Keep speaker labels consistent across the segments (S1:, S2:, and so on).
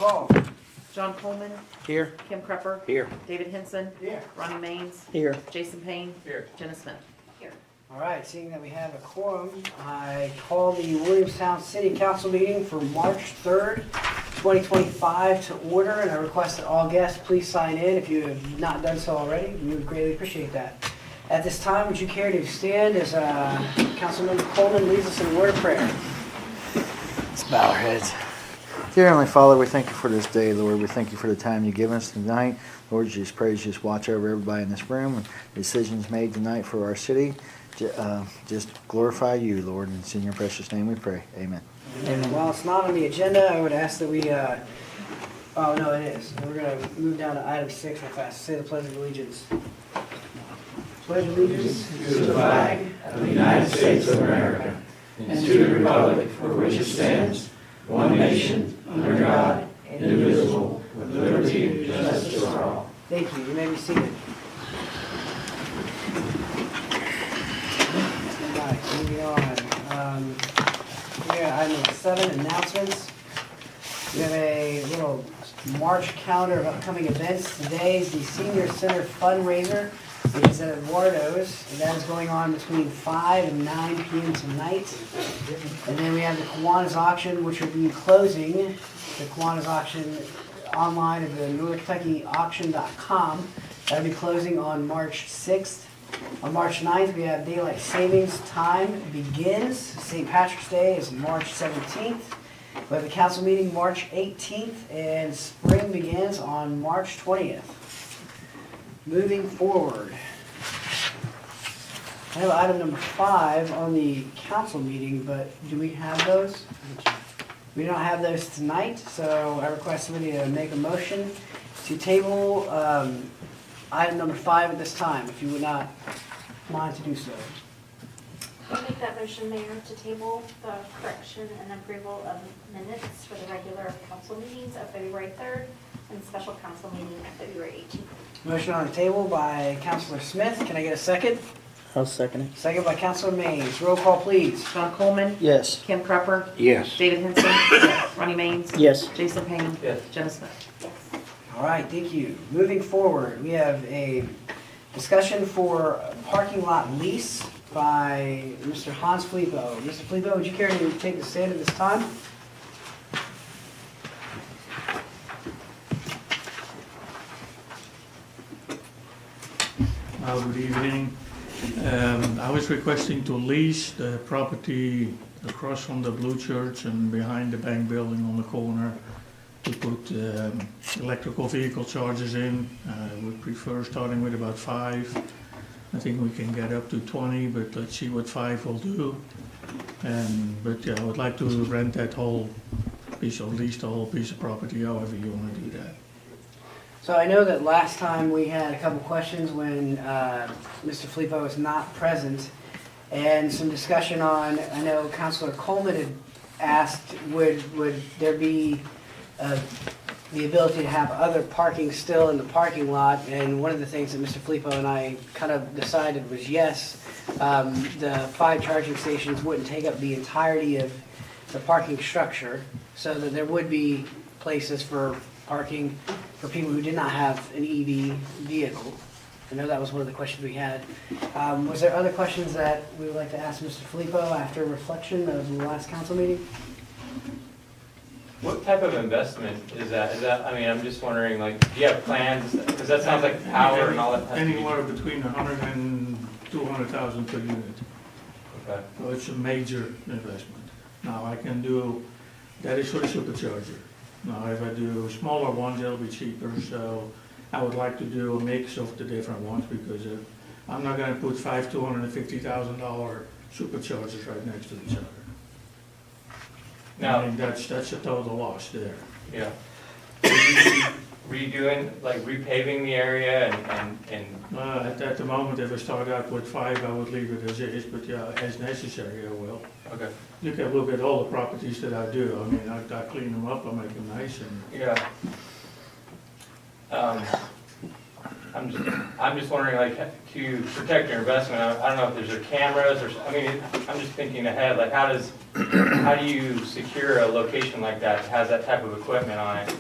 S1: call.
S2: John Coleman,
S3: Here.
S2: Kim Crepper,
S3: Here.
S2: David Henson,
S1: Here.
S2: Ronnie Maines,
S3: Here.
S2: Jason Payne,
S4: Here.
S2: Jenna Smith. Here.
S1: All right, seeing that we have a quorum, I call the Williamstown City Council meeting for March 3rd, 2025 to order, and I request that all guests please sign in if you have not done so already. We would greatly appreciate that. At this time, would you care to stand as Councilmember Coleman leads us in a word of prayer?
S3: Let's bow our heads. Dear Heavenly Father, we thank you for this day, Lord. We thank you for the time you've given us tonight. Lord, just praise, just watch over everybody in this room and decisions made tonight for our city. Just glorify you, Lord, and it's in your precious name we pray. Amen.
S1: And while it's not on the agenda, I would ask that we, oh no, it is. We're going to move down to item 6 real fast. Say the Pledge of Allegiance. Pledge of Allegiance
S5: to the flag of the United States of America and to the republic for which it stands, one nation, under God, indivisible, with liberty and justice for all.
S1: Thank you. You may be seated. All right, moving on. We have item 7, announcements. We have a little March calendar of upcoming events. Today is the Senior Center fundraiser. It is at Eduardo's, and that is going on between 5 and 9 p.m. tonight. And then we have the Kiwanis auction, which will be closing. The Kiwanis auction online at the northkentuckyauction.com. That will be closing on March 6th. On March 9th, we have daylight savings time begins. St. Patrick's Day is March 17th. We have a council meeting March 18th, and spring begins on March 20th. Moving forward, I have item number 5 on the council meeting, but do we have those? We don't have those tonight, so I request somebody to make a motion to table item number 5 at this time, if you would not mind to do so.
S6: I'll make that motion, Mayor, to table the correction and approval of minutes for the regular council meetings of February 3rd and special council meeting of February 18th.
S1: Motion on the table by Councilor Smith. Can I get a second?
S3: I'll second it.
S1: Second by Councilor Maines. Roll call, please.
S2: John Coleman,
S3: Yes.
S2: Kim Crepper,
S3: Yes.
S2: David Henson, Ronnie Maines,
S3: Yes.
S2: Jason Payne,
S4: Yes.
S2: Jenna Smith.
S6: Yes.
S1: All right, thank you. Moving forward, we have a discussion for parking lot lease by Mr. Hans Filippo. Mr. Filippo, would you care to take the stand at this time?
S7: Good evening. I was requesting to lease the property across from the Blue Church and behind the bank building on the corner to put electrical vehicle chargers in. We prefer starting with about 5. I think we can get up to 20, but let's see what 5 will do. But yeah, I would like to rent that whole piece, or lease the whole piece of property, however you want to do that.
S1: So I know that last time we had a couple questions when Mr. Filippo was not present, and some discussion on, I know Councilor Coleman had asked, would there be the ability to have other parking still in the parking lot? And one of the things that Mr. Filippo and I kind of decided was yes, the 5 charging stations wouldn't take up the entirety of the parking structure, so that there would be places for parking for people who did not have an EV vehicle. I know that was one of the questions we had. Was there other questions that we would like to ask Mr. Filippo after reflection of the last council meeting?
S4: What type of investment is that? I mean, I'm just wondering, like, do you have plans? Because that sounds like power and all that. Has to be-
S7: Anywhere between 100 and 200,000 per unit.
S4: Okay.
S7: So it's a major investment. Now I can do, that is for the supercharger. Now if I do smaller ones, it'll be cheaper, so I would like to do a mix of the different ones, because I'm not gonna put 5 $250,000 superchargers right next to each other.
S4: Now-
S7: I mean, that's a total loss there.
S4: Yeah. Redoing, like repaving the area and
S7: At the moment, if I start out with 5, I would leave it as is, but yeah, as necessary, I will.
S4: okay.
S7: You can look at all the properties that I do. I mean, I clean them up, I make them nice, and
S4: Yeah. I'm just wondering, like, to protect your investment, I don't know if there's cameras or, I mean, I'm just thinking ahead, like, how do you secure a location like that that has that type of equipment on it?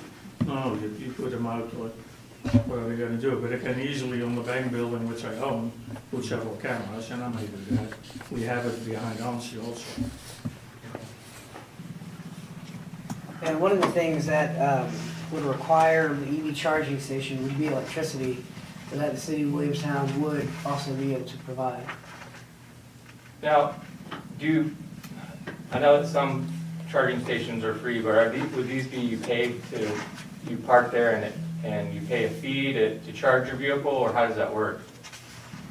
S7: No, you put them out, what are they gonna do? But they can easily, on the bank building, which I own, put several cameras, and I may do that. We have it behind Hansi also.
S1: And one of the things that would require the EV charging station would be electricity, so that the city of Williamstown would also be able to provide.
S4: Now, I know that some charging stations are free, but would these be you pay you park there and you pay a fee to charge your vehicle, or how does that work?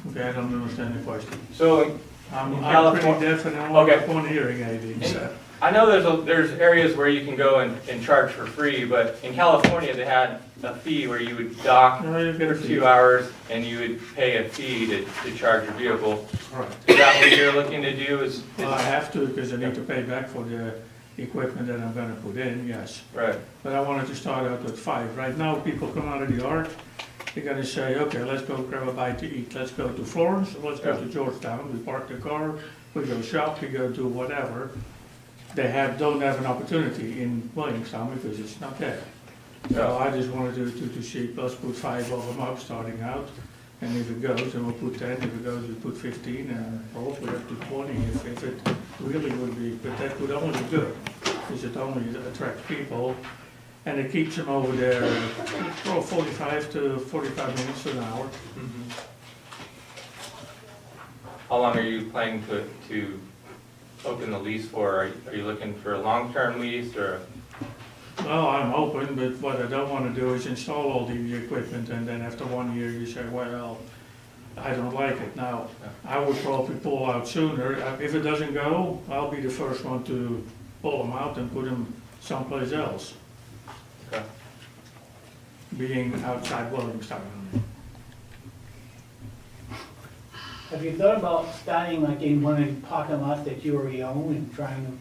S7: Okay, I don't understand the question.
S4: So,
S7: I'm
S4: In
S7: pretty
S4: California-
S7: deaf and I only
S4: Okay.
S7: have one hearing aid, so.
S4: I know there's areas where you can go and charge for free, but in California, they had a fee where you would dock
S7: No, you get a
S4: for
S7: fee.
S4: 2 hours and you would pay a fee to charge your vehicle.
S7: Right.
S4: Is that what you're looking to do is?
S7: Well, I have to, because I need to pay back for the equipment that I'm gonna put in, yes.
S4: Right,
S7: But I wanted to start out with 5. Right now, people come out of the ark, they're gonna say, okay, let's go grab a bite to eat. Let's go to Florence, let's go to Georgetown. We park the car, we go shop, we go do whatever. They don't have an opportunity in Williamstown because it's not there. So I just wanted to see, let's put 5 of them up starting out. And if it goes, then we'll put 10. If it goes, we put 15, and hopefully up to 20 if it really would be. But that would only be good, because it only attracts people. And it keeps them over there, 45 to 45 minutes to an hour.
S4: How long are you planning to open the lease for? Are you looking for a long-term lease or?
S7: Well, I'm open, but what I don't want to do is install all the equipment, and then after 1 year, you say, well, I don't like it. Now, I would probably pull out sooner. If it doesn't go, I'll be the first one to pull them out and put them someplace else,
S4: Okay.
S7: being outside Williamstown.
S5: Have you thought about starting like in one of the parking lots that you already own and trying to,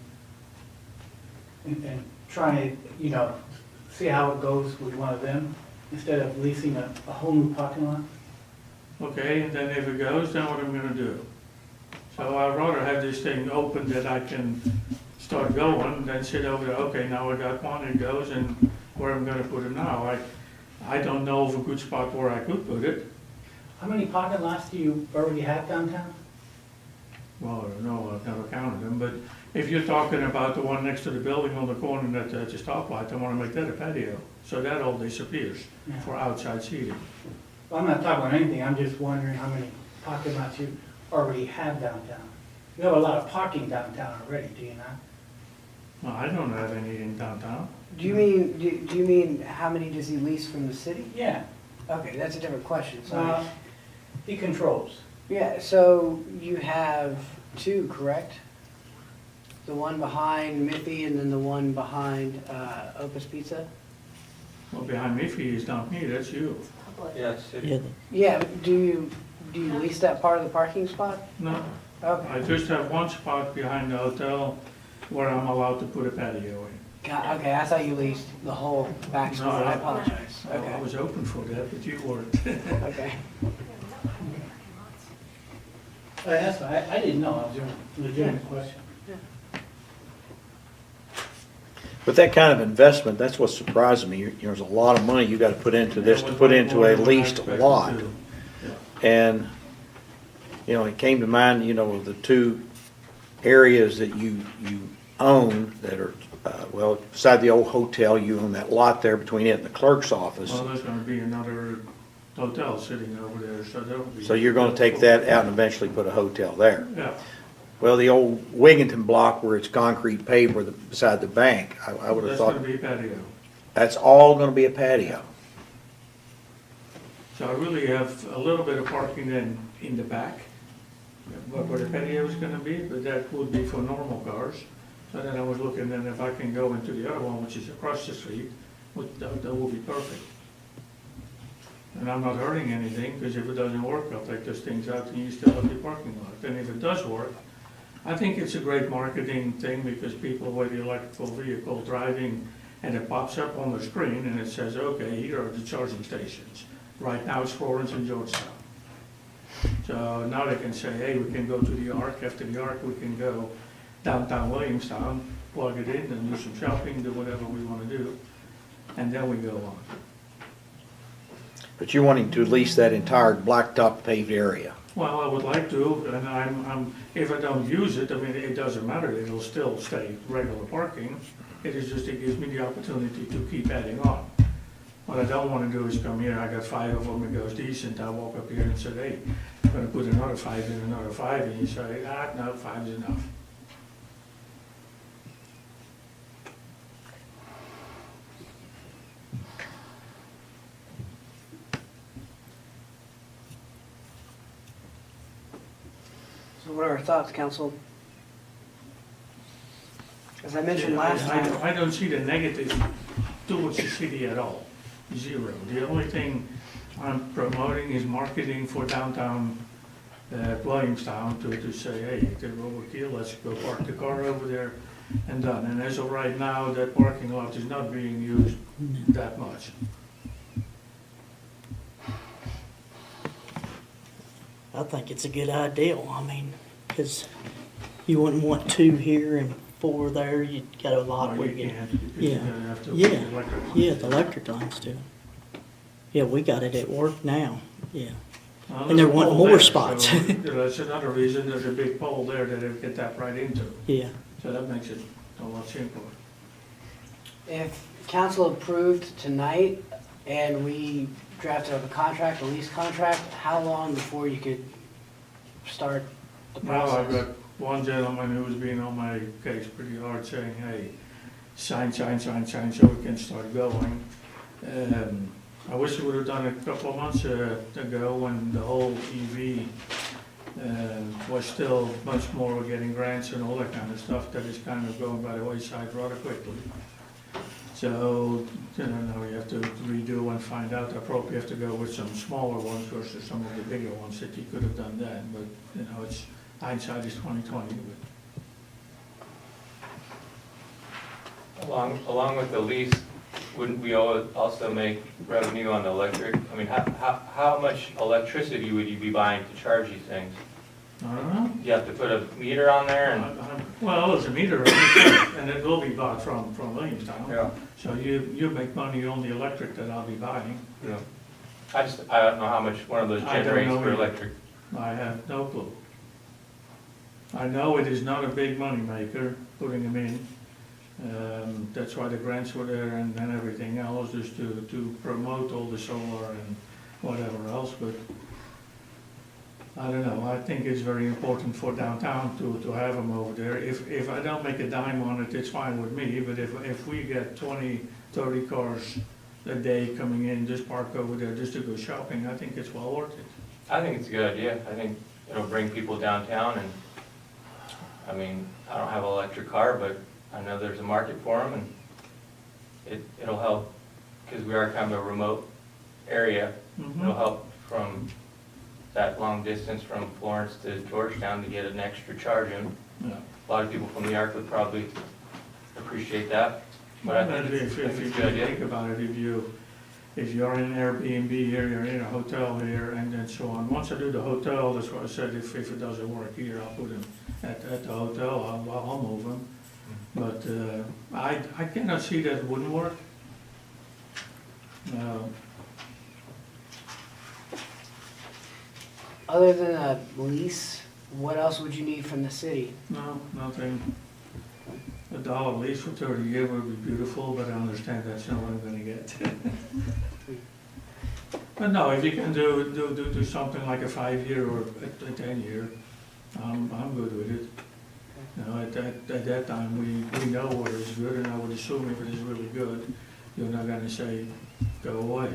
S5: see how it goes with one of them, instead of leasing a whole new parking lot?
S7: Okay, and then if it goes, then what I'm gonna do? So I'd rather have this thing open that I can start going than sit over there, okay, now I got one, it goes, and where I'm gonna put it now? I don't know of a good spot where I could put it.
S5: How many parking lots do you already have downtown?
S7: Well, I don't know, I've never counted them, but if you're talking about the one next to the building on the corner at the stoplight, I wanna make that a patio, so that all disappears
S5: Yeah.
S7: for outside seating.
S5: Well, I'm not talking about anything, I'm just wondering how many parking lots you already have downtown. You have a lot of parking downtown already, do you not?
S7: Well, I don't have any in downtown.
S1: Do you mean how many does he lease from the city?
S5: Yeah,
S1: Okay, that's a different question, sorry.
S5: he controls.
S1: Yeah, so you have 2, correct? The one behind Miffy and then the one behind Opus Pizza?
S7: Well, behind Miffy is not me, that's you.
S6: Public.
S4: Yes.
S1: Yeah, but do you lease that part of the parking spot?
S7: No,
S1: Okay,
S7: I just have one spot behind the hotel where I'm allowed to put a patio in.
S1: Okay, I thought you leased the whole back
S7: No,
S1: spot, I
S7: I-
S1: apologize.
S7: I
S1: Okay,
S7: was open for that, but you weren't.
S1: okay.
S5: That's fine, I didn't know, I was doing a legitimate question.
S8: With that kind of investment, that's what surprises me. There's a lot of money you gotta put into this, to put into a leased lot. And, it came to mind, the 2 areas that you own that are, beside the old hotel, you own that lot there between it and the clerk's office.
S7: Well, there's gonna be another hotel sitting over there, so that'll be.
S8: So you're gonna take that out and eventually put a hotel there.
S7: Yeah,
S8: Well, the old Wigginton block where it's concrete paved beside the bank, I would have
S7: that's gonna
S8: thought,
S7: be a patio.
S8: that's all gonna be a patio.
S7: So I really have a little bit of parking in the back, where the patio is gonna be, but that would be for normal cars. So then I was looking, then if I can go into the other one, which is across the street, that would be perfect. And I'm not hurting anything, because if it doesn't work, I'll take those things out and you still have your parking lot. And if it does work, I think it's a great marketing thing, because people with the electrical vehicle driving, and it pops up on the screen and it says, okay, here are the charging stations. Right now it's Florence and Georgetown. So now they can say, hey, we can go to the Ark. After the Ark, we can go downtown Williamstown, plug it in and do some shopping, do whatever we want to do. and then we go on.
S8: But you're wanting to lease that entire blacktop paved area.
S7: Well, I would like to, and if I don't use it, I mean, it doesn't matter, it'll still stay regular parking. It is just, it gives me the opportunity to keep adding on. What I don't wanna do is come here, I got 5 of them, it goes decent, I walk up here and say, hey, I'm gonna put another 5 in, another 5, and you say, no, 5 is enough.
S1: So what are our thoughts, council? As I mentioned last time,
S7: I don't see the negative towards the city at all, 0. The only thing I'm promoting is marketing for downtown Williamstown to say, hey, they're overkill, let's go park the car over there and done. And as of right now, that parking lot is not being used that much.
S9: I think it's a good idea. I mean, because you wouldn't want 2 here and 4 there. You got a lot
S7: Or
S9: where
S7: you
S9: you get.
S7: can't, because
S9: Yeah.
S7: you're gonna have to put
S9: Yeah.
S7: the electric on.
S9: Yeah, the electric lines too. Yeah, we got it at work now. Yeah.
S7: Well,
S9: And
S7: there's
S9: there
S7: a
S9: want
S7: pole
S9: more
S7: there,
S9: spots.
S7: so that's another reason, there's a big pole there that they get that right into.
S9: Yeah.
S7: So that makes it a lot simpler.
S1: if council approved tonight and we drafted up a contract, a lease contract, how long before you could start the
S7: Well, I've
S1: process?
S7: got one gentleman who was being on my case pretty hard saying, hey, sign, so we can start going. I wish we would have done it a couple of months ago when the whole EV was still much more getting grants and all that kind of stuff that is kind of going by the wayside rather quickly. So, you know, you have to redo and find out. I probably have to go with some smaller ones versus some of the bigger ones that you could have done then, but, you know, it's, hindsight is 20/20.
S4: Along with the lease, wouldn't we also make revenue on the electric? I mean, how much electricity would you be buying to charge these things?
S7: I don't know.
S4: You have to put a meter on there and,
S7: Well, there's a meter, and it will be bought from Williamstown.
S4: yeah,
S7: So you make money on the electric that I'll be buying.
S4: you know. I don't know how much one of those
S7: I don't
S4: generates
S7: know
S4: for
S7: either.
S4: electric.
S7: I have no clue. I know it is not a big money maker, putting them in. That's why the grants were there and everything else, just to promote all the solar and whatever else, but I don't know, I think it's very important for downtown to have them over there. If I don't make a dime on it, it's fine with me, but if we get 20, 30 cars a day coming in, just park over there just to go shopping, I think it's well worth it.
S4: I think it's a good idea. I think it'll bring people downtown and, I mean, I don't have an electric car, but I know there's a market for them and it'll help, because we are kind of a remote area. It'll help from that long distance from Florence to Georgetown to get an extra charge in.
S7: Yeah.
S4: A lot of people from the Arc would probably appreciate that, but I think
S7: If
S4: it's
S7: you
S4: a good idea.
S7: think about it, if you're in an Airbnb here, you're in a hotel here, and then so on. Once I do the hotel, that's what I said, if it doesn't work here, I'll put them at the hotel, I'll move them. But I cannot see that it wouldn't work.
S1: Other than a lease, what else would you need from the city?
S7: No, nothing. $1 lease for 30 years would be beautiful, but I understand that's not what I'm gonna get. But no, if you can do something like a 5-year or a 10-year, I'm good with it. You know, at that time, we know what is good, and I would assume if it is really good, you're not gonna say, go away.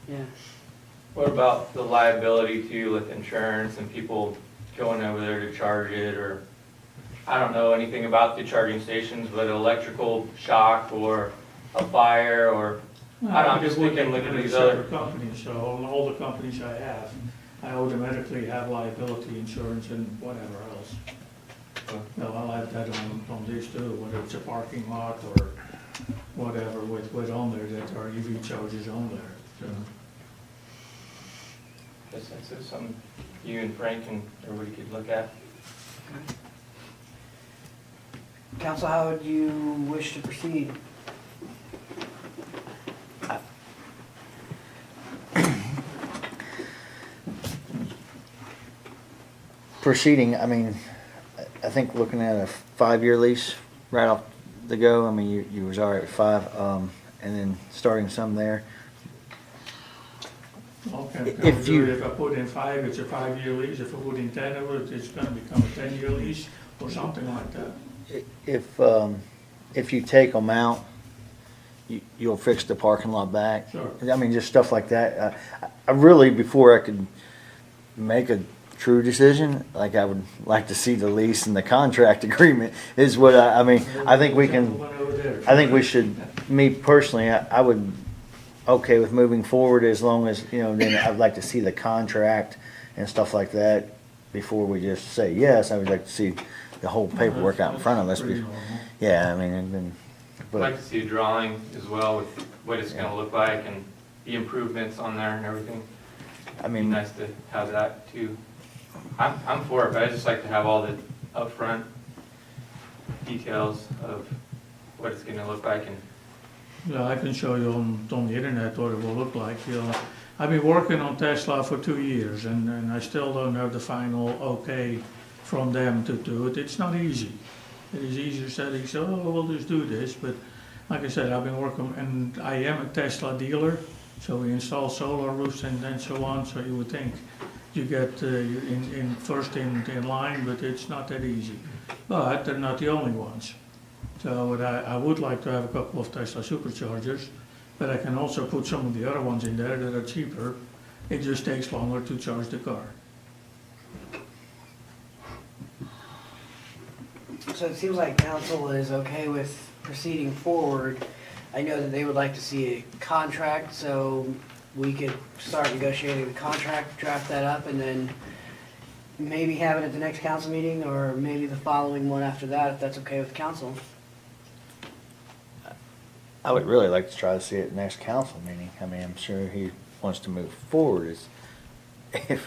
S1: Yeah.
S4: What about the liability too with insurance and people going over there to charge it, or, I don't know anything about the charging stations, but electrical shock or a fire or, I don't know, I'm just thinking, look at these other.
S7: Separate companies, so on all the companies I have, I automatically have liability insurance and whatever else. Well, I'll have that on this too, whether it's a parking lot or whatever with on there that are EV chargers on there, so.
S4: Guess that's something you and Frank and everybody could look at.
S1: Council, how would you wish to proceed?
S3: proceeding, I mean, I think looking at a 5-year lease right off the go, I mean, you was all right with 5, and then starting some there.
S7: Okay,
S3: If you-
S7: if I put in 5, it's a 5-year lease. If I put in 10 of it, it's gonna become a 10-year lease or something like that.
S3: If you take them out, you'll fix the parking lot back.
S7: Sure.
S3: I mean, just stuff like that. I really, before I could make a true decision, like I would like to see the lease and the contract agreement is what I mean, I think we can, I think we should, me personally, I would, okay with moving forward as long as, then I'd like to see the contract and stuff like that before we just say yes. I would like to see the whole paperwork out in front of us.
S7: Pretty normal.
S3: Yeah, I mean, and then,
S4: I'd like
S3: but,
S4: to see a drawing as well with what it's gonna look like and the improvements on there and everything.
S3: I
S4: It'd be
S3: mean,
S4: nice to have that too. I'm for it, but I just like to have all the upfront details of what it's gonna look like and
S7: Yeah, I can show you on the internet what it will look like. I've been working on Tesla for 2 years, and I still don't have the final okay from them to do it. It's not easy. It is easier said, so we'll just do this, but like I said, I've been working, and I am a Tesla dealer, so we install solar roofs and so on, so you would think you get first in line, but it's not that easy. But they're not the only ones. So I would like to have a couple of Tesla superchargers, but I can also put some of the other ones in there that are cheaper. It just takes longer to charge the car.
S1: So it seems like council is okay with proceeding forward. I know that they would like to see a contract, so we could start negotiating the contract, draft that up, and then maybe have it at the next council meeting, or maybe the following one after that, if that's okay with council.
S3: I would really like to try to see it next council meeting. I mean, I'm sure he wants to move forward if he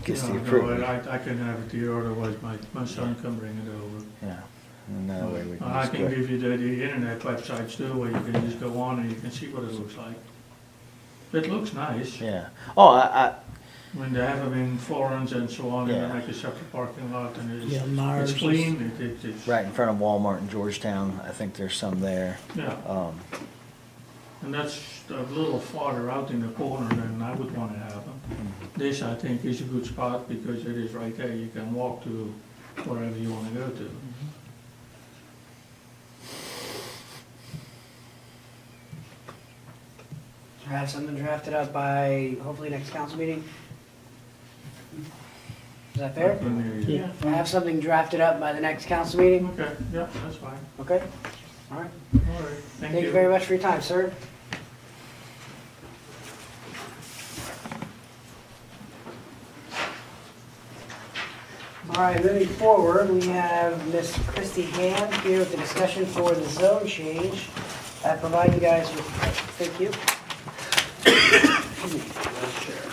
S3: gets the
S7: No,
S3: approval.
S7: I can have it here, otherwise my son can bring it over.
S3: Yeah, and that way we can
S7: I
S3: just
S7: can
S3: go.
S7: give you the internet websites too, where you can just go on and you can see what it looks like. It looks nice.
S3: Yeah. Oh, I
S7: When they have them in Florence and so on, and
S3: Yeah.
S7: they make a separate parking lot, and
S9: Yeah, Myers
S7: it's
S9: is-
S7: clean, it's,
S3: right in front of Walmart in Georgetown. I think there's some there.
S7: yeah. And that's a little farther out in the corner than I would want to have them. This, I think, is a good spot because it is right there. You can walk to wherever you want to go to.
S1: Have something drafted up by hopefully next council meeting? Is that fair?
S9: Yeah.
S1: Have something drafted up by the next council meeting?
S7: Okay, yeah, that's fine.
S1: Okay? All right.
S7: All right,
S1: Thank you very much for your time, sir. All right, moving forward, we have Miss Christy Ham here with the discussion for the zone change. I provide you guys with, thank you.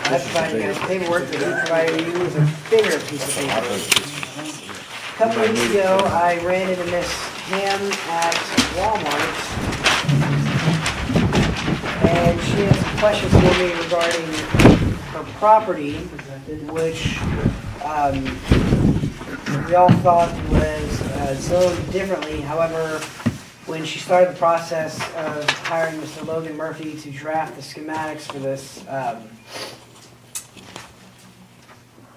S1: I provide you guys paperwork that we provided you with a bigger piece of paper. A couple of weeks ago, I ran into Miss Ham at Walmart, and she had some questions for me regarding her property, which we all thought was zoned differently. However, when she started the process of hiring Mr. Logan Murphy to draft the schematics for this,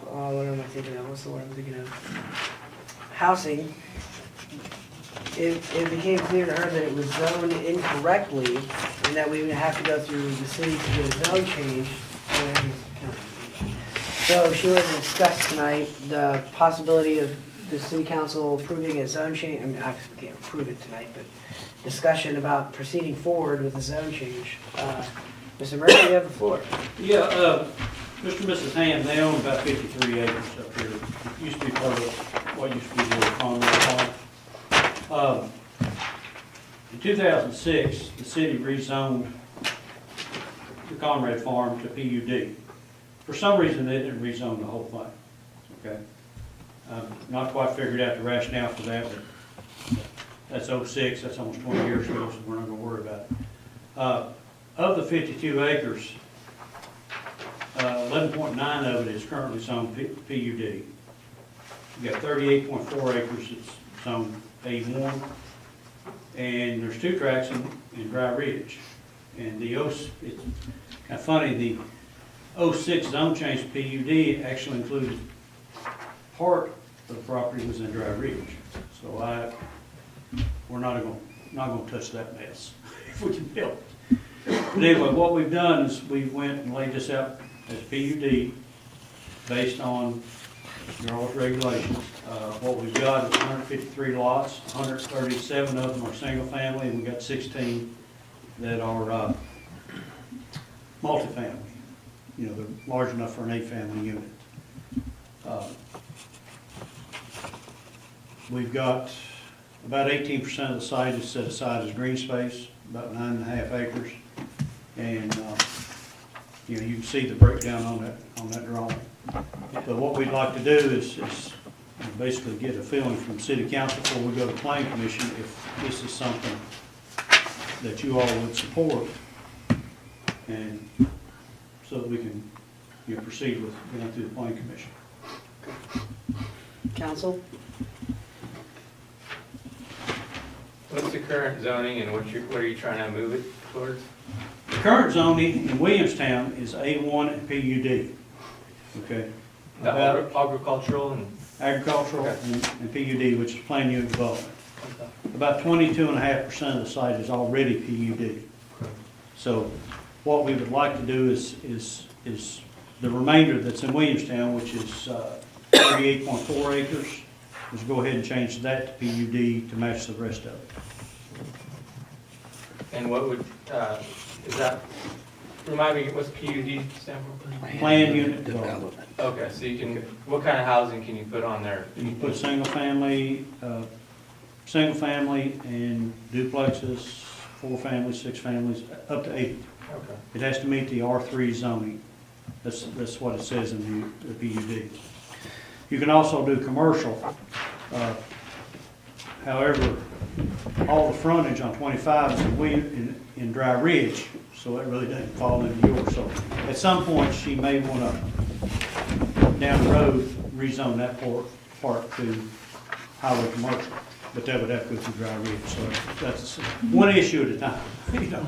S1: what am I thinking of? What's the word I'm thinking of? Housing. It became clear to her that it was zoned incorrectly and that we would have to go through the city to get a zone change. So she wanted to discuss tonight the possibility of the city council approving a zone change. I mean, I can't approve it tonight, but discussion about proceeding forward with a zone change. Mr. Murphy, you have the floor.
S10: Yeah, Mr. and Mrs. Ham, they own about 53 acres up here. It used to be part of what used to be the Conrad Farm. In 2006, the city rezoned the Conrad Farm to PUD. For some reason, they didn't rezone the whole thing, okay? Not quite figured out the rationale for that, but that's 06, that's almost 20 years ago, so we're not gonna worry about it. Of the 52 acres, 11.9 of it is currently zoned PUD. You got 38.4 acres that's zone A1. And there's 2 tracks in Dry Ridge. And it's kind of funny, the 06 zone change PUD actually included part of the property was in Dry Ridge. So we're not gonna touch that mess if we can help it. But anyway, what we've done is we went and laid this out as PUD based on your all's regulations. What we've got is 153 lots, 137 of them are single family, and we've got 16 that are multifamily. You know, they're large enough for an 8-family unit. We've got about 18% of the site is set aside as green space, about 9.5 acres. And, you know, you can see the breakdown on that drawing. But what we'd like to do is basically get a feeling from city council before we go to planning commission if this is something that you all would support, and so that we can, you know, proceed with going through the planning commission.
S1: Council?
S4: What's the current zoning and what are you trying to move it towards?
S10: The current zoning in Williamstown is A1 and PUD. Okay.
S4: The
S10: About
S4: agricultural and?
S10: agricultural and PUD, which is planned unit development. About 22.5% of the site is already PUD. So what we would like to do is the remainder that's in Williamstown, which is 38.4 acres, is go ahead and change that to PUD to match the rest of it.
S4: And what would, is that, remind me, what's PUD stand for?
S10: Planned unit development.
S4: Okay, so you can, what kind of housing can you put on there?
S10: You can put single family and duplexes, 4 families, 6 families, up to 8.
S4: Okay.
S10: It has to meet the R3 zoning. That's what it says in the PUD. You can also do commercial. However, all the frontage on 25 is in Dry Ridge, so it really doesn't fall into yours. So at some point, she may want to, down the road, rezone that part to highway commercial, but that would have to go through Dry Ridge. So that's one issue at a time, you know.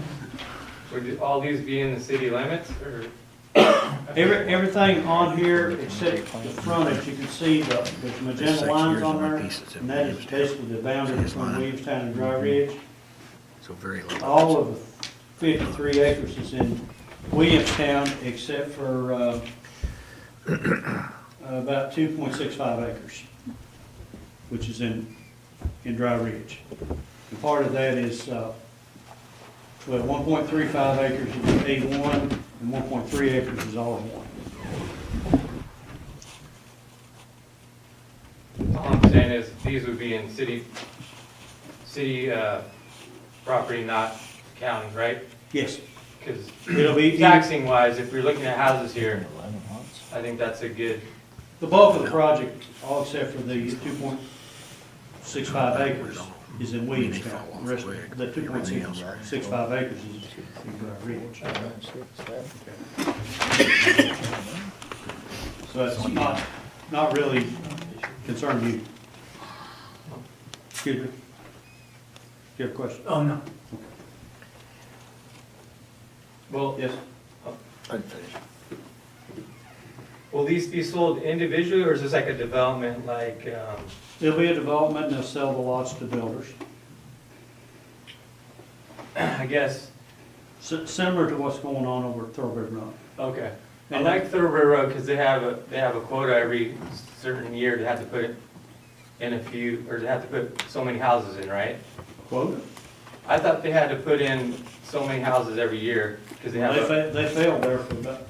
S4: Would all these be in the city limits or?
S10: Everything on here except the frontage, you can see there's magenta lines on there, and that is basically the boundary between Williamstown and Dry Ridge.
S3: So very low.
S10: All of the 53 acres is in Williamstown except for about 2.65 acres, which is in Dry Ridge. And part of that is, 1.35 acres is A1, and 1.3 acres is R1.
S4: All I'm saying is these would be in city property, not county, right?
S10: Yes.
S4: Because
S10: It'll be
S4: taxing wise, if you're looking at houses here, I think that's a good,
S10: the bulk of the project, all except for the 2.65 acres, is in Williamstown. The rest of the 2.65 acres is in Dry Ridge. So it's not really concerning you. Excuse me? Do you have a question?
S1: Oh, no.
S4: well,
S10: Yes?
S4: will these be sold individually or is this like a development like,
S10: There'll be a development and they'll sell the lots to builders.
S4: I guess,
S10: Similar to what's going on over at Thoroughbred Run.
S4: okay. I like Thoroughbred Road because they have a quota every certain year to have to put in a few, or to have to put so many houses in, right?
S10: Quote?
S4: I thought they had to put in so many houses every year because they have a,
S10: They failed there for about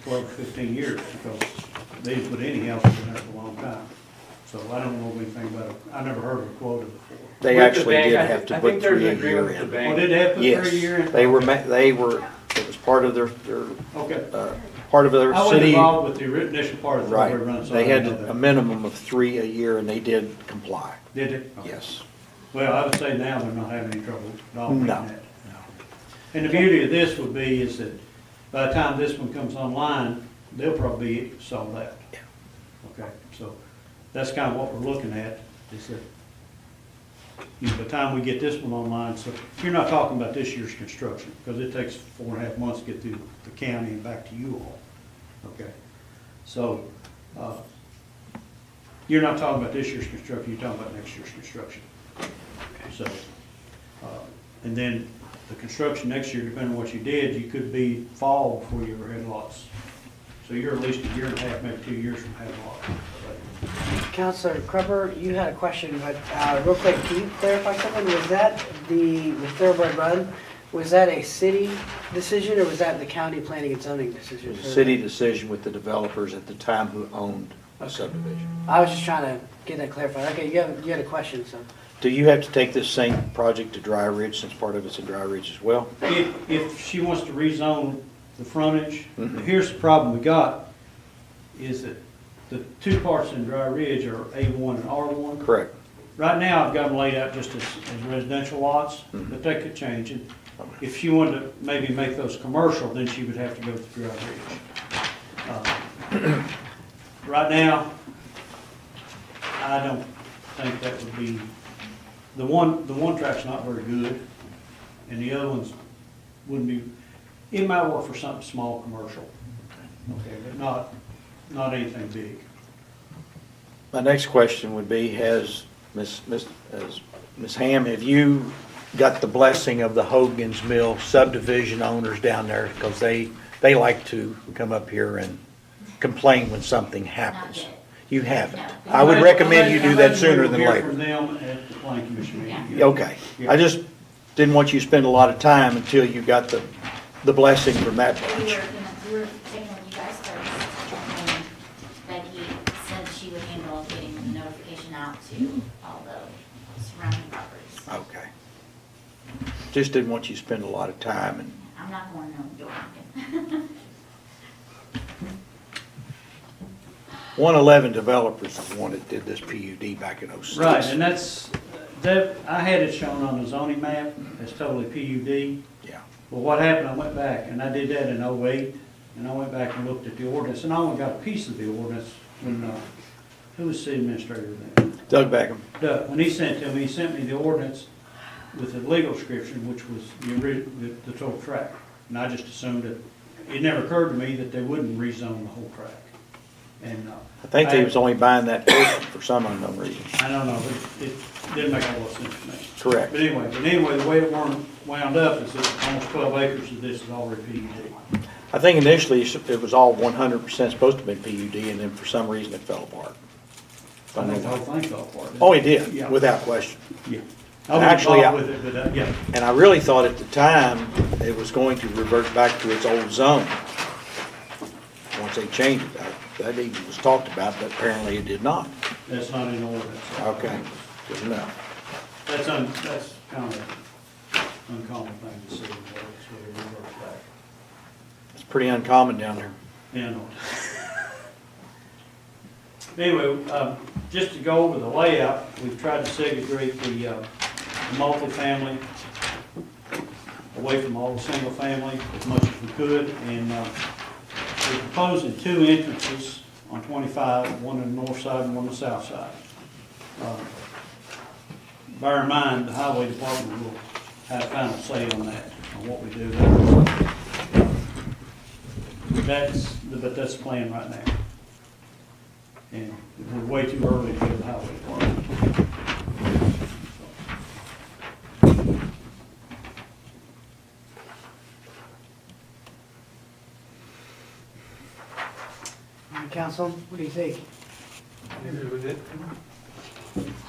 S10: 12 or 15 years because they didn't put any houses in there for a long time. So I don't know anything about it. I never heard of a quota before.
S8: They
S4: With the
S8: actually
S4: bank,
S8: did
S4: I
S8: have to
S4: think
S8: put
S4: there's
S8: 3
S4: an
S8: a
S4: agreement
S8: year
S4: with the
S8: in.
S4: bank.
S10: Oh, did they have to put 3 a year in?
S8: Yes, it was part of their
S10: Okay.
S8: part of their
S10: I wasn't
S8: city.
S10: involved with the initial part of the
S8: Right,
S10: Thoroughbred Run, so I
S8: they had
S10: didn't know
S8: a
S10: that.
S8: minimum of 3 a year and they did comply,
S10: Did it? Okay.
S8: yes.
S10: Well, I would say now they're not having any trouble at all with
S8: No.
S10: that. And the beauty of this would be is that by the time this one comes online, they'll probably be sold out.
S8: Yeah.
S10: Okay, so that's kind of what we're looking at, is that, you know, by the time we get this one online, so you're not talking about this year's construction, because it takes 4.5 months to get through the county and back to you all, okay? So, you're not talking about this year's construction, you're talking about next year's construction. So, and then the construction next year, depending on what you did, you could be fall before you ever had lots. So you're at least a year and a half, maybe 2 years from having lots.
S1: Councilor Crupper, you had a question, but real quick, can you clarify something? Was that the Thoroughbred Run, was that a city decision or was that the county planning and zoning decision?
S8: It was a city decision with the developers at the time who owned a subdivision.
S1: I was just trying to get that clarified. Okay, you had a question, so.
S8: Do you have to take this same project to Dry Ridge, since part of it's in Dry Ridge as well?
S10: If she wants to rezone the frontage, here's the problem we got, is that the two parts in Dry Ridge are A1 and R1.
S8: Correct.
S10: Right now, I've got them laid out just as residential lots, but that could change. And if she wanted to maybe make those commercial, then she would have to go through Dry Ridge. Right now, I don't think that would be, the one track's not very good, and the other ones wouldn't be, it might work for something small, commercial, okay, but not anything big.
S8: My next question would be, has Ms. Ham, have you got the blessing of the Hogan's Mill subdivision owners down there? Because they like to come up here and complain when something happens.
S2: Not yet.
S8: You haven't. I would recommend you do that sooner than
S10: We'll
S8: later.
S10: hear from them at the planning commission meeting.
S2: Yeah.
S8: Okay. I just didn't want you to spend a lot of time until you got the blessing from that
S2: We
S8: bunch.
S2: were taking with you guys first, and Becky said she would handle getting the notification out to all the surrounding properties.
S8: Okay. Just didn't want you to spend a lot of time and
S2: I'm not going no door knocking.
S8: 111 developers is the one that did this PUD back in '06.
S10: Right, and I had it shown on the zoning map as totally PUD.
S8: Yeah.
S10: Well, what happened, I went back, and I did that in '08, and I went back and looked at the ordinance, and I only got a piece of the ordinance when, who was city administrator then?
S8: Doug Beckham.
S10: Doug, when he sent me the ordinance with the legal description, which was the total tract. And I just assumed that, it never occurred to me that they wouldn't rezone the whole tract. And,
S8: I think they was only buying that portion for some unknown reason.
S10: I don't know, but it didn't make a lot of sense to me.
S8: Correct.
S10: But anyway, the way it wound up is that almost 12 acres of this is already PUD.
S8: I think initially it was all 100% supposed to be PUD, and then for some reason it fell apart.
S10: I think the whole thing fell apart.
S8: Oh, it did,
S10: Yeah.
S8: without question.
S10: Yeah. I was
S8: Actually,
S10: involved with it, but, yeah.
S8: And I really thought at the time it was going to revert back to its old zone. Once they changed it, that even was talked about, but apparently it did not.
S10: That's not in ordinance.
S8: Okay, good enough.
S10: That's kind of an uncommon thing to see, but it's where it reverts back.
S8: It's pretty uncommon down there.
S10: Yeah, I know. Anyway, just to go over the layout, we've tried to segregate the multifamily away from all the single family as much as we could, and we're proposing 2 entrances on 25, one on the north side and one on the south side. Bear in mind, the highway department will have final say on that, on what we do there. But that's the plan right now. And we're way too early to go to the highway department.
S1: All right, Council, what do you think?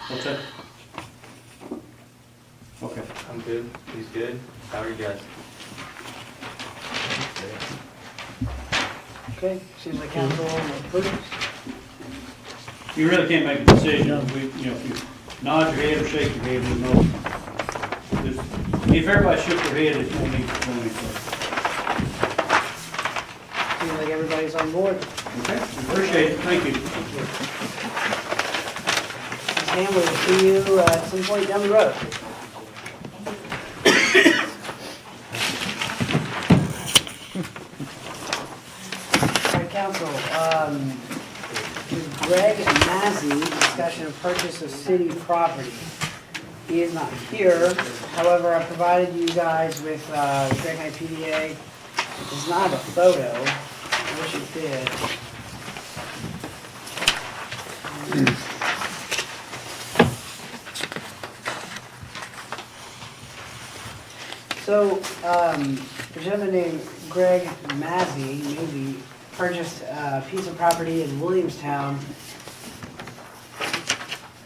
S10: What's that? Okay.
S4: I'm good, he's good. How are you guys?
S1: Okay, seems like council approves.
S10: You really can't make a decision. If you nod your head or shake your head, we know. If everybody shook their head, it's no need to go any further.
S1: Seems like everybody's on board.
S10: Okay, appreciate it. Thank you.
S1: Ms. Ham, we'll see you at some point down the road. All right, council, Greg Mazzy, discussion of purchase of city property. He is not here, however, I provided you guys with, Greg County PDA. Does not have a photo, I wish it did. So, a gentleman named Greg Mazzy, maybe, purchased a piece of property in Williamstown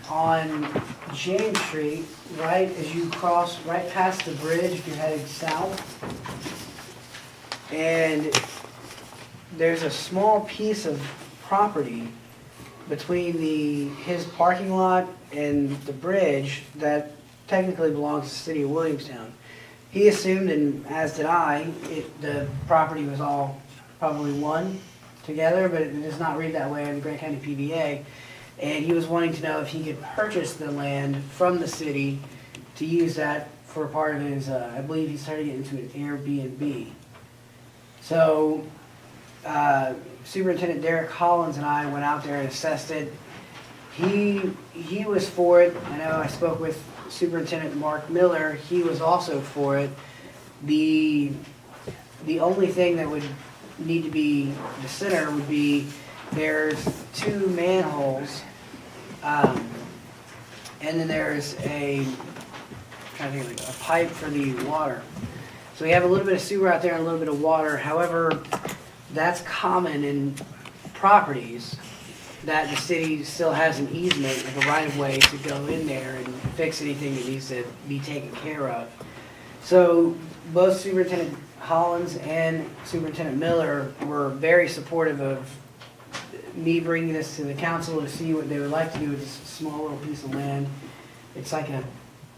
S1: on James Street, right as you cross, right past the bridge if you're heading south. And there's a small piece of property between his parking lot and the bridge that technically belongs to the city of Williamstown. He assumed, and as did I, the property was all probably one together, but it does not read that way in the Grant County PBA. And he was wanting to know if he could purchase the land from the city to use that for part of his, I believe he started getting into an Airbnb. So Superintendent Derek Collins and I went out there and assessed it. He was for it. I know I spoke with Superintendent Mark Miller. He was also for it. The only thing that would need to be the center would be there's 2 manholes, and then there's a pipe for the water. So we have a little bit of sewer out there and a little bit of water. However, that's common in properties that the city still has an easement, like a right-of-way to go in there and fix anything that needs to be taken care of. So both Superintendent Hollins and Superintendent Miller were very supportive of me bringing this to the council to see what they would like to do with this small little piece of land. It's like a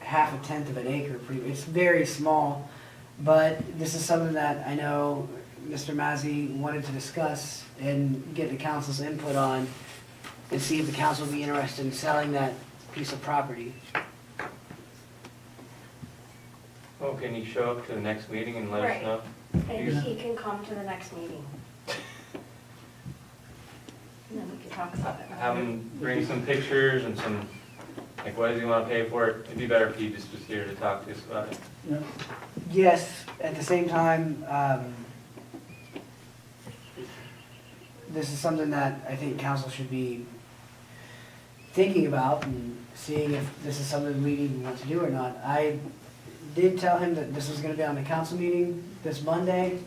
S1: tenth of an acre. It's very small, but this is something that I know Mr. Mazzy wanted to discuss and get the council's input on and see if the council would be interested in selling that piece of property.
S4: Well, can you show up to the next meeting and let us
S6: Right.
S4: know?
S6: And he can come to the next meeting. And then we can talk about it.
S4: Have him bring some pictures and some, like, what does he want to pay for it? It'd be better if he just was here to talk to us about it.
S1: Yes, at the same time, this is something that I think council should be thinking about and seeing if this is something we even want to do or not. I did tell him that this was gonna be on the council meeting this Monday.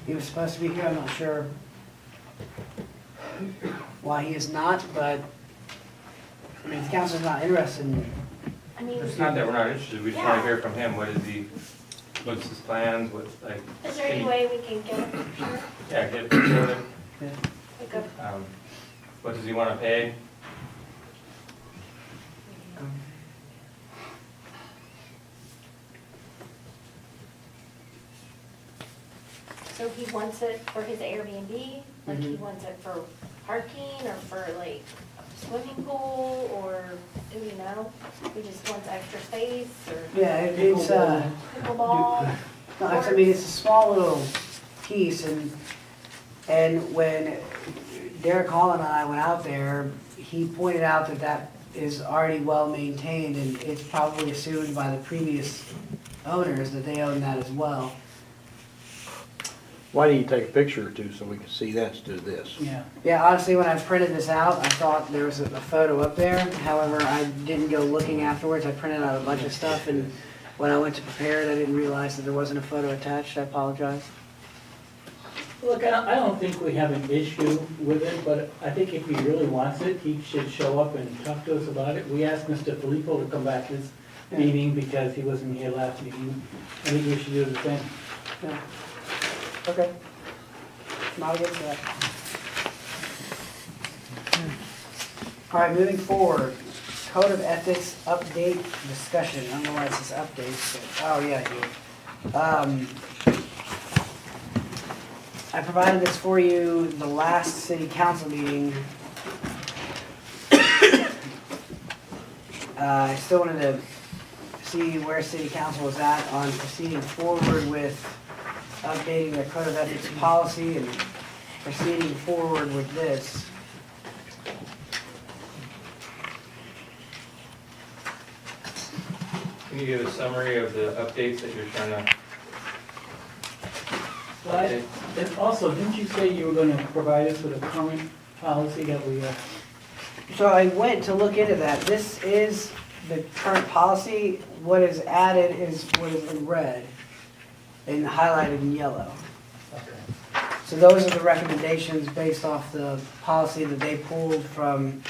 S1: He was supposed to be here, I'm not sure why he is not, but, I mean, if the council's not interested in,
S6: I mean,
S4: It's not that we're not interested, we just want
S6: Yeah.
S4: to hear from him. What's his plans, like,
S6: is there any way we can get a picture?
S4: yeah, get a picture of it.
S6: Like a,
S4: What does he want to pay?
S6: so he wants it for his Airbnb, like he
S1: Mhm.
S6: wants it for parking or for like a swimming pool, or do we know? He just wants extra space or
S1: yeah, it's,
S6: pickleball?
S1: no, I mean, it's a small little piece, and when Derek Hall and I went out there, he pointed out that that is already well maintained, and it's probably assumed by the previous owners that they own that as well.
S8: Why didn't you take a picture or two so we could see that instead of this?
S1: Yeah, honestly, when I printed this out, I thought there was a photo up there. However, I didn't go looking afterwards. I printed out a bunch of stuff, and when I went to prepare it, I didn't realize that there wasn't a photo attached. I apologize.
S5: Look, I don't think we have an issue with it, but I think if he really wants it, he should show up and talk to us about it. We asked Mr. Filippo to come back this meeting because he wasn't here last meeting. I think we should do the same.
S1: Yeah. Okay. Not against that. All right, moving forward. Code of Ethics update discussion. I don't know why it says update, but, oh yeah, here. I provided this for you the last city council meeting. I still wanted to see where city council was at on proceeding forward with updating their code of ethics policy and proceeding forward with this.
S4: Can you give a summary of the updates that you're trying to update?
S11: And also, didn't you say you were gonna provide us with a current policy that we,
S1: So I went to look into that. This is the current policy. What is added is what is in red and highlighted in yellow. So those are the recommendations based off the policy that they pulled from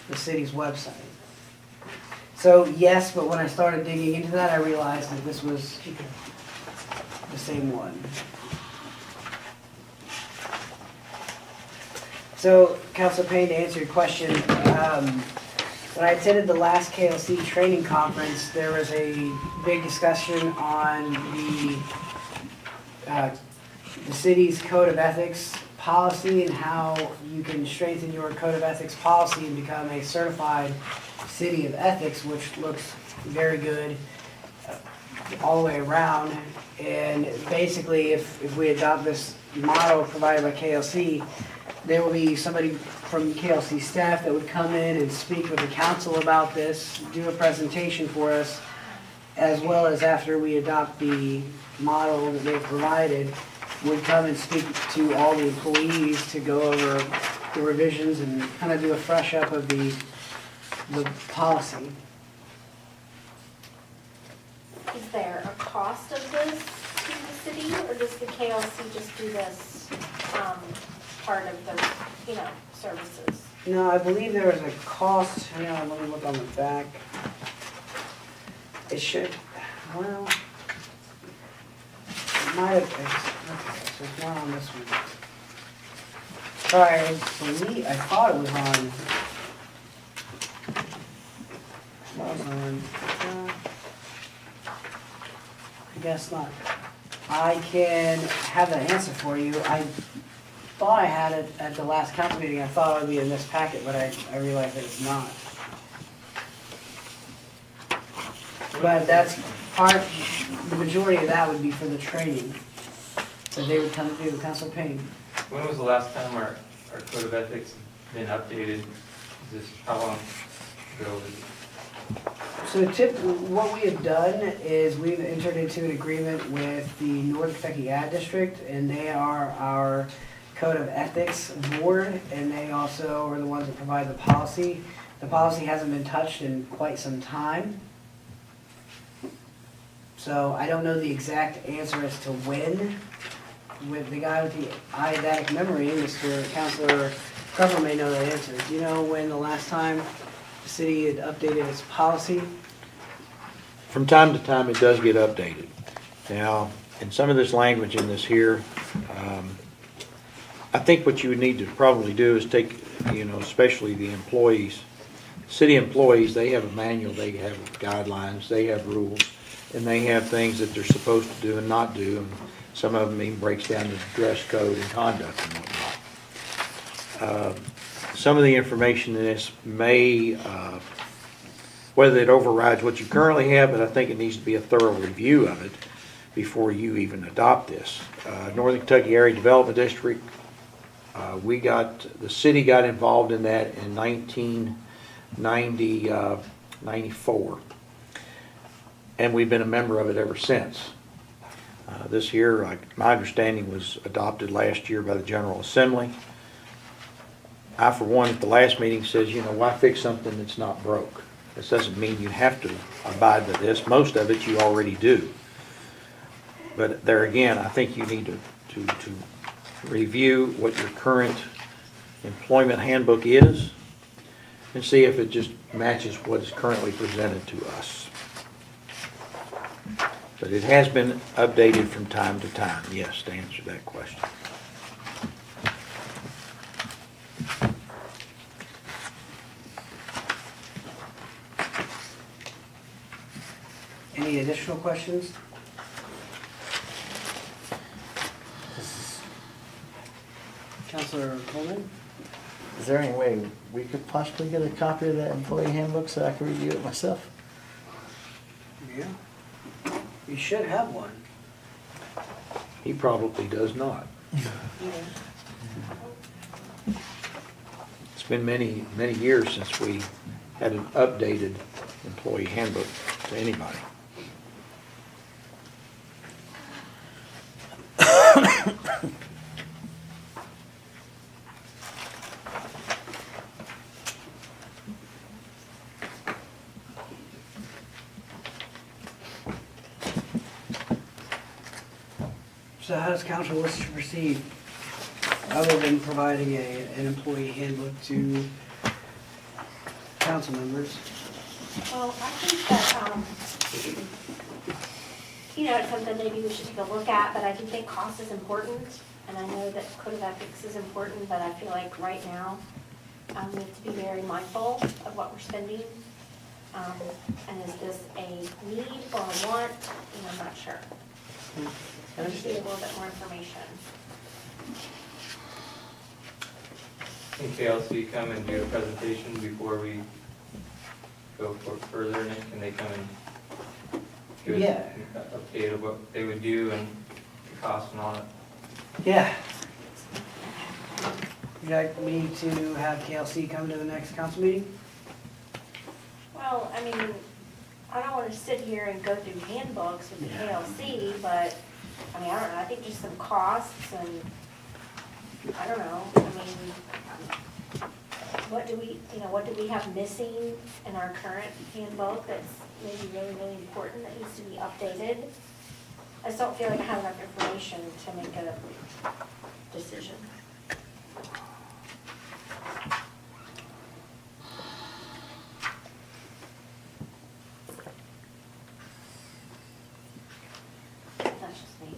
S1: the city's website. So yes, but when I started digging into that, I realized that this was the same one. So, Councilor Payne, to answer your question, when I attended the last KLC training conference, there was a big discussion on the city's code of ethics policy and how you can strengthen your code of ethics policy and become a certified city of ethics, which looks very good all the way around. And basically, if we adopt this model provided by KLC, there will be somebody from KLC staff that would come in and speak with the council about this, do a presentation for us, as well as after we adopt the model that they've provided, would come and speak to all the employees to go over the revisions and kind of do a fresh up of the policy.
S6: Is there a cost of this to the city, or does the KLC just do this, part of the, services?
S1: No, I believe there was a cost, hang on, let me look on the back. It should, well, it might have, okay, so it's not on this one. Sorry, I thought it was on. I guess not. I can have that answer for you. I thought I had it at the last council meeting. I thought it would be in this packet, but I realized that it's not. But that's the majority of that would be for the training that they would come to do, Council Payne.
S4: When was the last time our code of ethics been updated? Is this, how long ago was it?
S1: So what we have done is we've entered into an agreement with the Northern Kentucky Ad District, and they are our Code of Ethics board, and they also are the ones that provide the policy. The policy hasn't been touched in quite some time. So I don't know the exact answer as to when. With the guy with the eidetic memory, Mr. Councilor Crummell may know that answer. Do you know when the last time the city had updated its policy?
S8: From time to time, it does get updated. Now, in some of this language in this here, I think what you would need to probably do is take, especially the employees, city employees, they have a manual, they have guidelines, they have rules, and they have things that they're supposed to do and not do. And some of them even breaks down to dress code and conduct and whatnot. Some of the information in this may, whether it overrides what you currently have, but I think it needs to be a thorough review of it before you even adopt this. Northern Kentucky Area Development District, the city got involved in that in 1994. And we've been a member of it ever since. This year, my understanding, was adopted last year by the General Assembly. I, for one, at the last meeting says, why fix something that's not broke? This doesn't mean you have to abide by this. Most of it you already do. But there again, I think you need to review what your current employment handbook is and see if it just matches what is currently presented to us. But it has been updated from time to time, yes, to answer that question.
S1: Any additional questions? Councilor Coleman?
S3: Is there any way we could possibly get a copy of that employee handbook so I can review it myself?
S1: Yeah. You should have one.
S8: He probably does not. It's been many, many years since we had an updated employee handbook to anybody.
S1: So how does council wish to proceed, other than providing an employee handbook to council members?
S6: Well, I think that, it's something maybe we should take a look at, but I do think cost is important. And I know that code of ethics is important, but I feel like right now, we have to be very mindful of what we're spending. And is this a need or a want? I'm not sure. I just need a little bit more information.
S4: Can KLC come and do a presentation before we go further, Nick? Can they come and give us an update of what they would do and the cost and all that?
S1: Yeah. Would you like me to have KLC come to the next council meeting?
S6: Well, I mean, I don't want to sit here and go through handbooks with the KLC, but, I mean, I don't know, I think just some costs and, I don't know, I mean, what do we have missing in our current handbook that's maybe really, really important that needs to be updated? I just don't feel like I have enough information to make a decision. That's just me.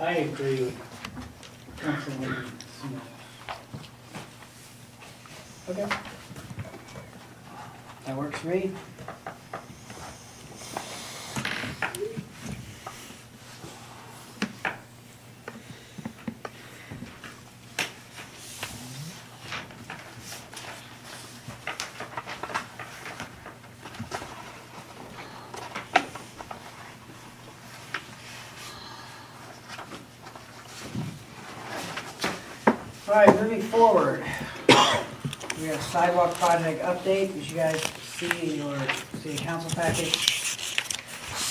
S11: I agree with Councilwoman Smith.
S1: Okay. That works for me. All right, moving forward, we have sidewalk project update. As you guys see in your city council package,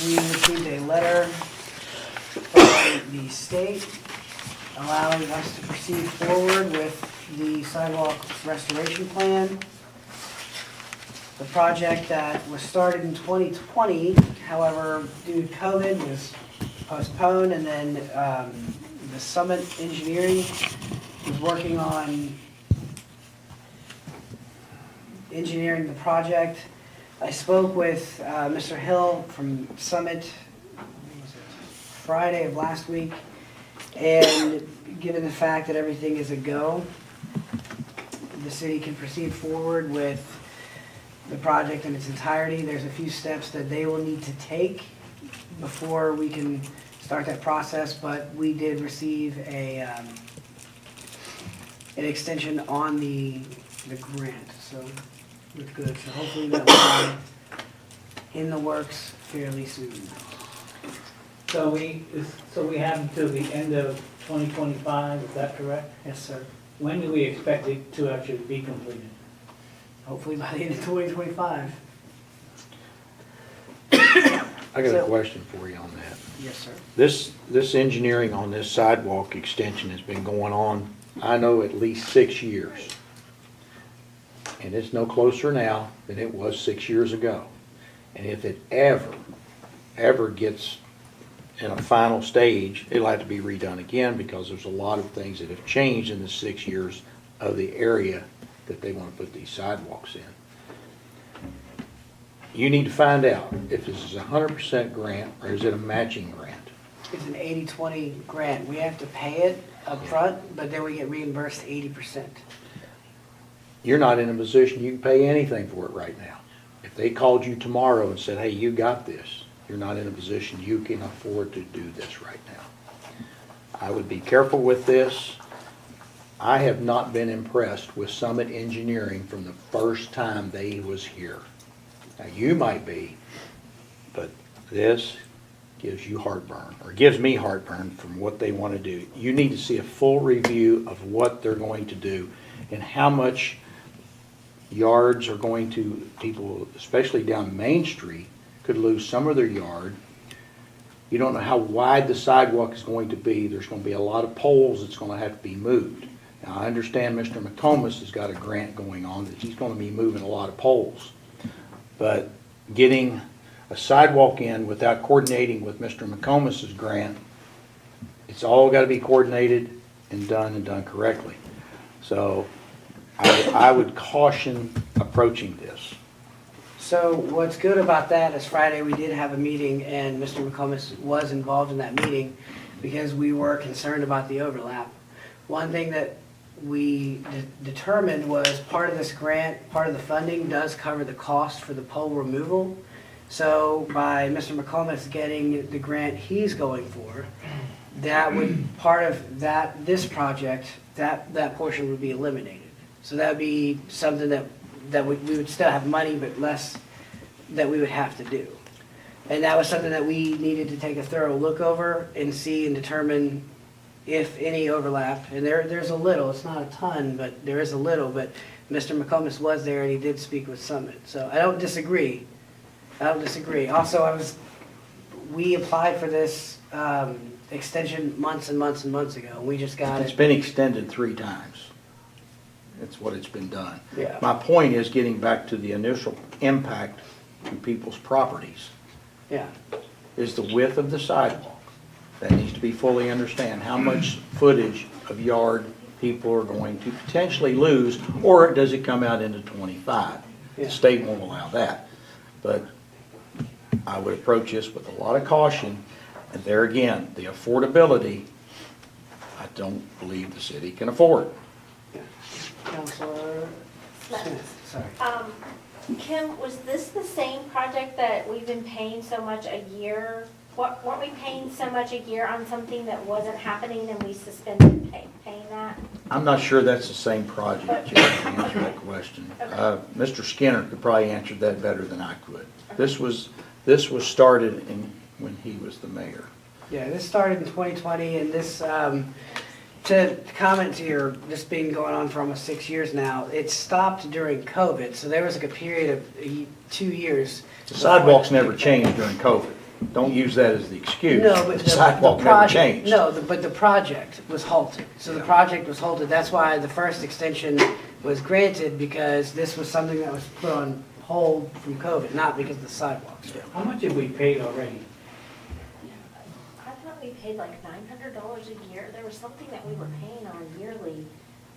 S1: we received a letter from the state allowing us to proceed forward with the sidewalk restoration plan. The project that was started in 2020, however, due to COVID, was postponed, and then the Summit Engineering was working on engineering the project. I spoke with Mr. Hill from Summit Friday of last week, and given the fact that everything is a go, the city can proceed forward with the project in its entirety. There's a few steps that they will need to take before we can start that process, but we did receive an extension on the grant, so we're good. So hopefully that will be in the works fairly soon.
S11: So we have until the end of 2025, is that correct?
S1: Yes, sir.
S11: When do we expect it to actually be completed?
S1: Hopefully by the end of 2025.
S8: I got a
S1: So-
S8: question for you on that.
S1: Yes, sir.
S8: This engineering on this sidewalk extension has been going on, I know, at least 6 years. And it's no closer now than it was 6 years ago. And if it ever gets in a final stage, it'll have to be redone again because there's a lot of things that have changed in the 6 years of the area that they want to put these sidewalks in. You need to find out if this is a 100% grant or is it a matching grant.
S1: It's an 80-20 grant. We have to pay it up front, but then we get reimbursed 80%.
S8: You're not in a position you can pay anything for it right now. If they called you tomorrow and said, hey, you got this, you're not in a position you can afford to do this right now. I would be careful with this. I have not been impressed with Summit Engineering from the first time they was here. Now, you might be, but this gives you heartburn, or gives me heartburn from what they want to do. You need to see a full review of what they're going to do and how much yards are going to, people, especially down Main Street, could lose some of their yard You don't know how wide the sidewalk is going to be. There's going to be a lot of poles that's going to have to be moved. Now, I understand Mr. McComas has got a grant going on that he's going to be moving a lot of poles. But getting a sidewalk in without coordinating with Mr. McComas's grant, it's all got to be coordinated and done correctly. So I would caution approaching this.
S1: So what's good about that is Friday we did have a meeting and Mr. McComas was involved in that meeting because we were concerned about the overlap. One thing that we determined was part of this grant, part of the funding does cover the cost for the pole removal. So by Mr. McComas getting the grant he's going for, that would, part of that, this project, that portion would be eliminated. So that would be something that we would still have money, but less that we would have to do. And that was something that we needed to take a thorough look over and see and determine if any overlap. And there's a little, it's not a ton, but there is a little, but Mr. McComas was there and he did speak with Summit. So I don't disagree. Also, we applied for this extension months and months and months ago. We just got
S8: It's
S1: it.
S8: been extended 3 times. That's what it's been done.
S1: Yeah.
S8: My point is getting back to the initial impact to people's properties
S1: Yeah.
S8: is the width of the sidewalk. That needs to be fully understand how much footage of yard people are going to potentially lose, or does it come out into 25?
S1: Yeah.
S8: The state won't allow that. But I would approach this with a lot of caution. And there again, the affordability, I don't believe the city can afford.
S1: Counselor Smith, sorry.
S6: Kim, was this the same project that we've been paying so much a year? Weren't we paying so much a year on something that wasn't happening and we suspended paying that?
S8: I'm not sure that's the same project, Judge, to answer that question. Mr. Skinner could probably answer that better than I could. This was started when he was the mayor.
S1: Yeah, this started in 2020, and this, to comment to this being going on for almost 6 years now, it stopped during COVID, so there was like a period of 2 years.
S8: The sidewalks never changed during COVID. Don't use that as the excuse.
S1: No, but
S8: The sidewalk never
S1: project,
S8: changed.
S1: no, but the project was halted. So the project was halted. That's why the first extension was granted, because this was something that was put on hold from COVID, not because of the sidewalks.
S11: How much have we paid already?
S6: I thought we paid like $900 a year. There was something that we were paying on yearly.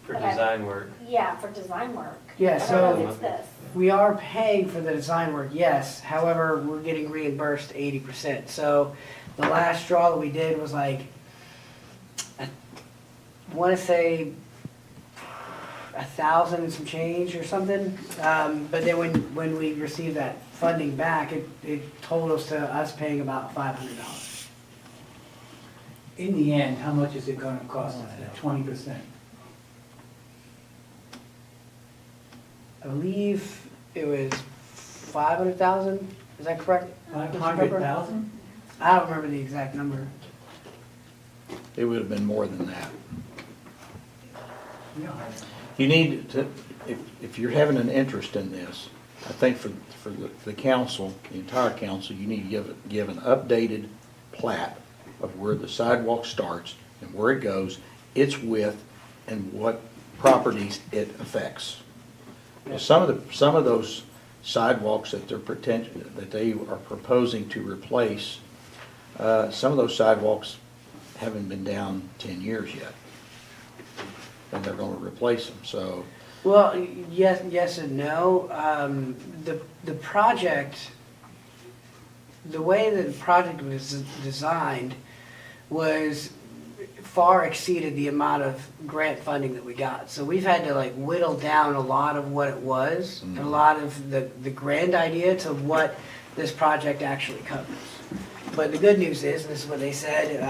S4: For
S6: but I-
S4: design work.
S6: Yeah, for design work.
S1: Yeah,
S6: I don't
S1: so-
S6: know if it's this.
S1: We are paying for the design work, yes. However, we're getting reimbursed 80%. So the last straw that we did was like, I want to say 1,000 and some change or something. But then when we received that funding back, it told us paying about $500.
S11: In the end, how much is it gonna cost us, that 20%?
S1: I believe it was 500,000. Is that correct? Mr. Pepper?
S11: 500,000?
S1: I don't remember the exact number.
S8: It would have been more than that.
S11: No.
S8: You need to, if you're having an interest in this, I think for the council, the entire council, you need to give an updated plat of where the sidewalk starts and where it goes, its width, and what properties it affects. Now, some of those sidewalks that they are proposing to replace, some of those sidewalks haven't been down 10 years yet. And they're gonna replace them, so.
S1: Well, yes and no. The project, the way that the project was designed was far exceeded the amount of grant funding that we got. So we've had to like whittle down a lot of what it was, and a lot of the grand idea to what this project actually covers. But the good news is, and this is what they said,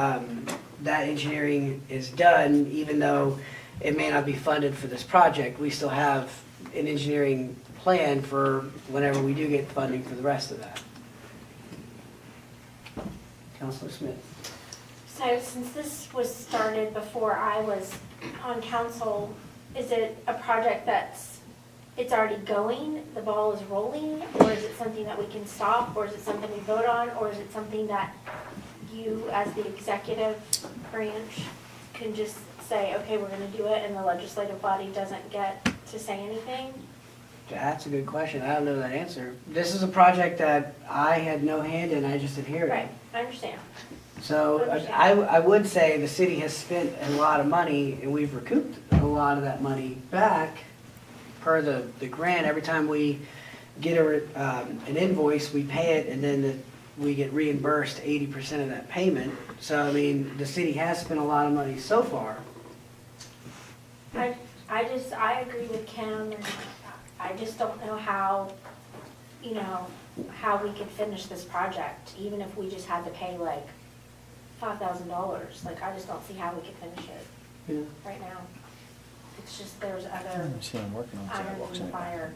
S1: that engineering is done, even though it may not be funded for this project. We still have an engineering plan for whenever we do get funding for the rest of that. Councilor Smith.
S6: So since this was started before I was on council, is it a project it's already going, the ball is rolling, or is it something that we can stop, or is it something we vote on, or is it something that you as the executive branch can just say, okay, we're gonna do it, and the legislative body doesn't get to say anything?
S1: That's a good question. I don't know that answer. This is a project that I had no hand in, I just inherited.
S6: Right, I understand.
S1: So I would say the city has spent a lot of money, and we've recouped a lot of that money back per the grant. Every time we get an invoice, we pay it, and then we get reimbursed 80% of that payment. So, I mean, the city has spent a lot of money so far.
S6: I agree with Kim, and I just don't know how, how we could finish this project, even if we just had to pay like $5,000. Like, I just don't see how we could finish it right now. It's just, there's other
S3: See, I'm working on
S6: irons
S3: sidewalks
S6: in the
S3: anyway.
S6: fire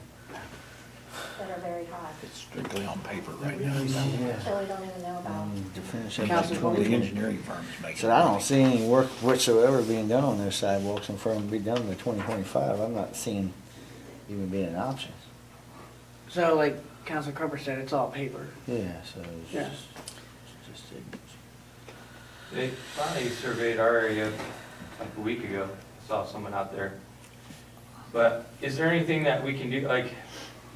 S6: that are very hot,
S8: It's strictly on paper right now.
S6: that we don't even know about.
S3: To finish
S8: Seems
S3: up.
S8: like
S1: Councilman
S8: the
S1: Coleman?
S8: engineering firm is making.
S3: So I don't see any work whatsoever being done on those sidewalks and for them to be done by 2025. I'm not seeing even being an option.
S1: So like Councilor Crumper said, it's all paper.
S3: Yeah, so it's
S1: Yeah.
S3: just
S4: They finally surveyed our area like a week ago. I saw someone out there. But is there anything that we can do, like,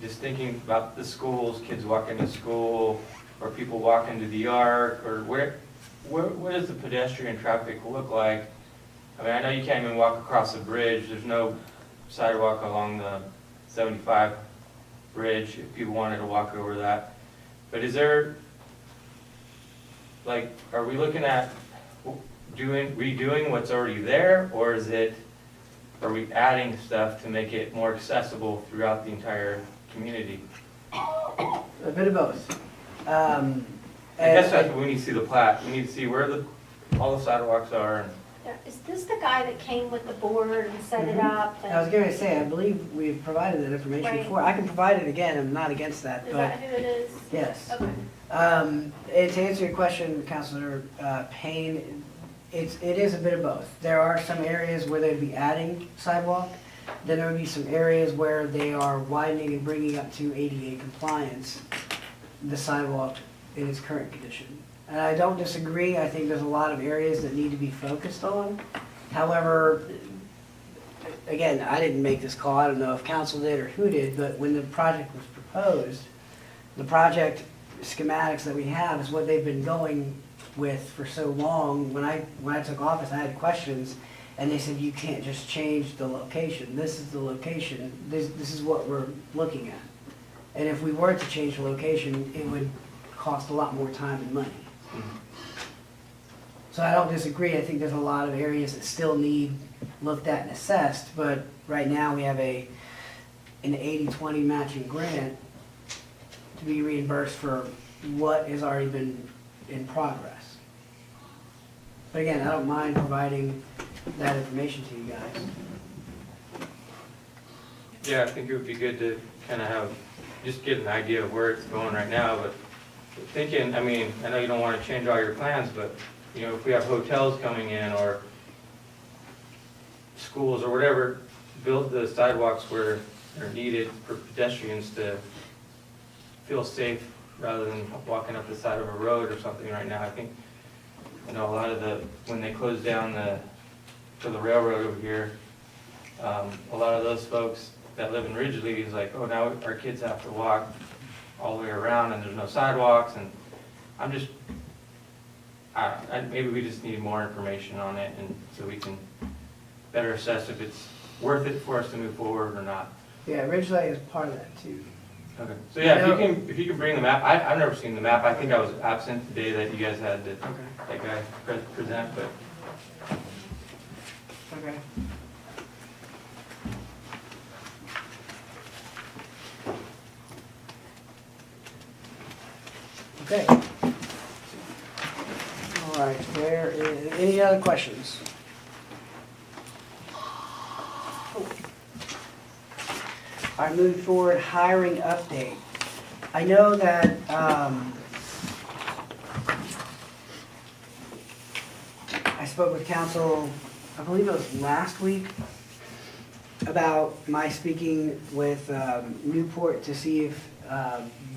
S4: just thinking about the schools, kids walking to school, or people walking to the Arc, or what does the pedestrian traffic look like? I mean, I know you can't even walk across the bridge. There's no sidewalk along the 75 bridge if people wanted to walk over that. But is there, like, are we looking at redoing what's already there, or are we adding stuff to make it more accessible throughout the entire community?
S1: A bit of both.
S4: I guess that's what we need to see the plat. We need to see where all the sidewalks are. And
S6: Yeah, is this the guy that came with the board and set it
S1: Mhm.
S6: up?
S1: I was going to say, I believe we've provided that information
S6: Right.
S1: before. I can provide it again, I'm not against that,
S6: Is
S1: but
S6: that who it is?
S1: yes.
S6: Okay.
S1: And to answer your question, Councilor Payne, it is a bit of both. There are some areas where they'd be adding sidewalk, then there would be some areas where they are widening and bringing up to ADA compliance the sidewalk in its current condition. And I don't disagree, I think there's a lot of areas that need to be focused on. However, again, I didn't make this call, I don't know if council did or who did, but when the project was proposed, the project schematics that we have is what they've been going with for so long. When I took office, I had questions, and they said, you can't just change the location. This is the location, this is what we're looking at. And if we were to change the location, it would cost a lot more time and money. So I don't disagree, I think there's a lot of areas that still need looked at and assessed, but right now we have an 80-20 matching grant to be reimbursed for what has already been in progress. But again, I don't mind providing that information to you guys.
S4: yeah, I think it would be good to kind of just get an idea of where it's going right now, but thinking, I mean, I know you don't want to change all your plans, but, if we have hotels coming in or schools or whatever, build the sidewalks where they're needed for pedestrians to feel safe rather than walking up the side of a road or something right now. I think, a lot of when they closed down for the railroad over here, a lot of those folks that live in Ridgely is like, oh, now our kids have to walk all the way around and there's no sidewalks, and I'm just, maybe we just need more information on it, and so we can better assess if it's worth it for us to move forward or not.
S1: Yeah, Ridgely is part of that too.
S4: Okay, so yeah, if you can bring the map, I've never seen the map, I think I was absent the day that you guys had that guy present, but.
S1: Okay. Okay. All right, any other questions? Oh. All right, moving forward, hiring update. I know that, I spoke with council, I believe it was last week, about my speaking with Newport to see if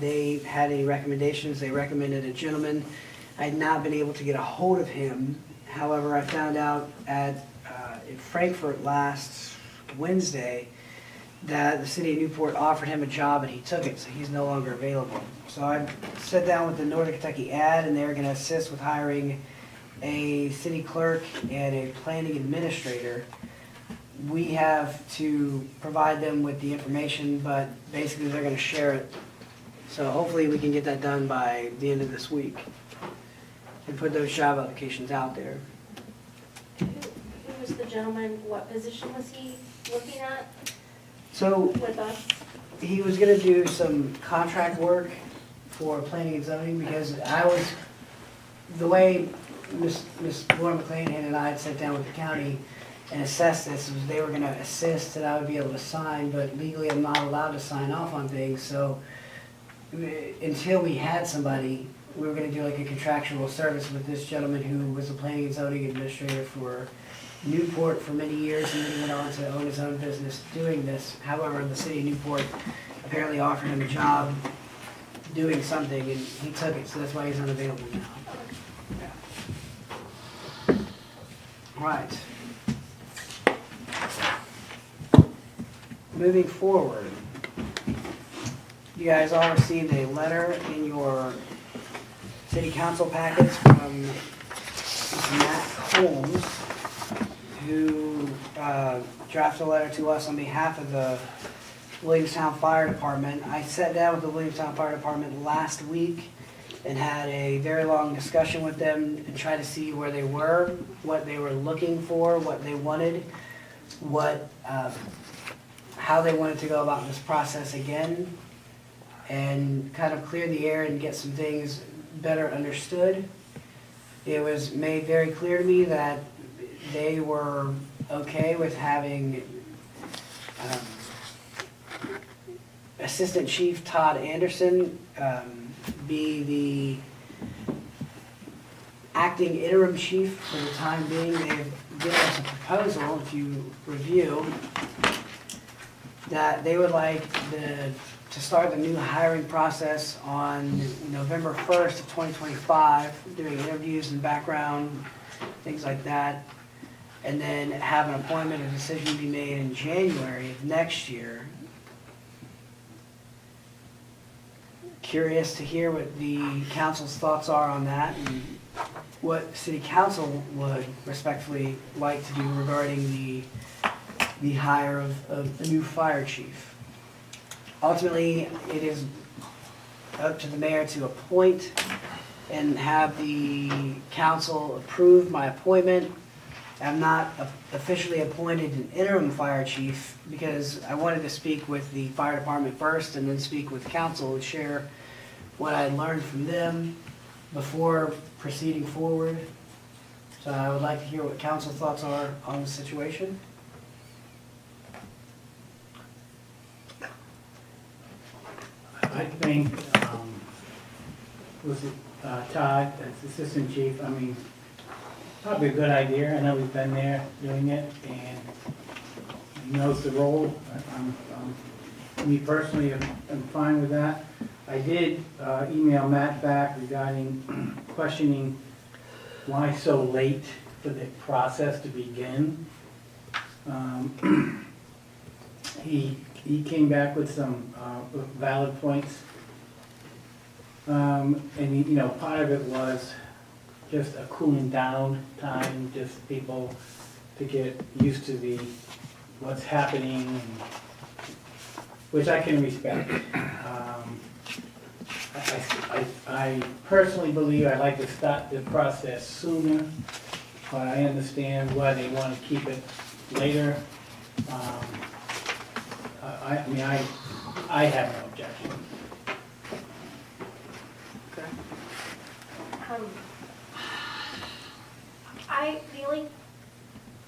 S1: they had any recommendations. They recommended a gentleman I had not been able to get a hold of him. However, I found out in Frankfurt last Wednesday that the city of Newport offered him a job and he took it, so he's no longer available. So I sat down with the Northern Kentucky Ad, and they're gonna assist with hiring a city clerk and a planning administrator. We have to provide them with the information, but basically they're gonna share it. So hopefully we can get that done by the end of this week and put those job applications out there.
S6: Who was the gentleman, what position was he looking at
S1: So
S6: with us?
S1: he was gonna do some contract work for planning and zoning, because the way Ms. Laura McLean and I had sat down with the county and assessed this, was they were gonna assist and I would be able to sign, but legally I'm not allowed to sign off on things, so until we had somebody, we were gonna do like a contractual service with this gentleman who was a planning and zoning administrator for Newport for many years, and then he went on to own his own business doing this. However, the city of Newport apparently offered him a job doing something, and he took it, so that's why he's unavailable now. Yeah. Right. Moving forward, you guys all received a letter in your city council packets from Matt Holmes, who drafted a letter to us on behalf of the Williamstown Fire Department. I sat down with the Williamstown Fire Department last week and had a very long discussion with them and tried to see where they were, what they were looking for, what they wanted, how they wanted to go about this process again, and kind of clear the air and get some things better understood. It was made very clear to me that they were okay with having Assistant Chief Todd Anderson be the acting interim chief for the time being. They've given us a proposal, if you review, that they would like to start the new hiring process on November 1st of 2025, doing interviews and background, things like that, and then have an appointment or decision be made in January of next year. Curious to hear what the council's thoughts are on that, and what city council would respectfully like to do regarding the hire of the new fire chief. Ultimately, it is up to the mayor to appoint and have the council approve my appointment. I'm not officially appointed an interim fire chief because I wanted to speak with the fire department first and then speak with council and share what I learned from them before proceeding forward. So I would like to hear what council thoughts are on the situation.
S11: I think, was it Todd, as assistant chief, I mean, probably a good idea. I know he's been there doing it and he knows the role. Me personally, I'm fine with that. I did email Matt back regarding questioning why so late for the process to begin. He came back with some valid points. And part of it was just a cooling down time, just people to get used to what's happening, which I can respect. I personally believe I'd like to start the process sooner, but I understand why they want to keep it later. I have no objection.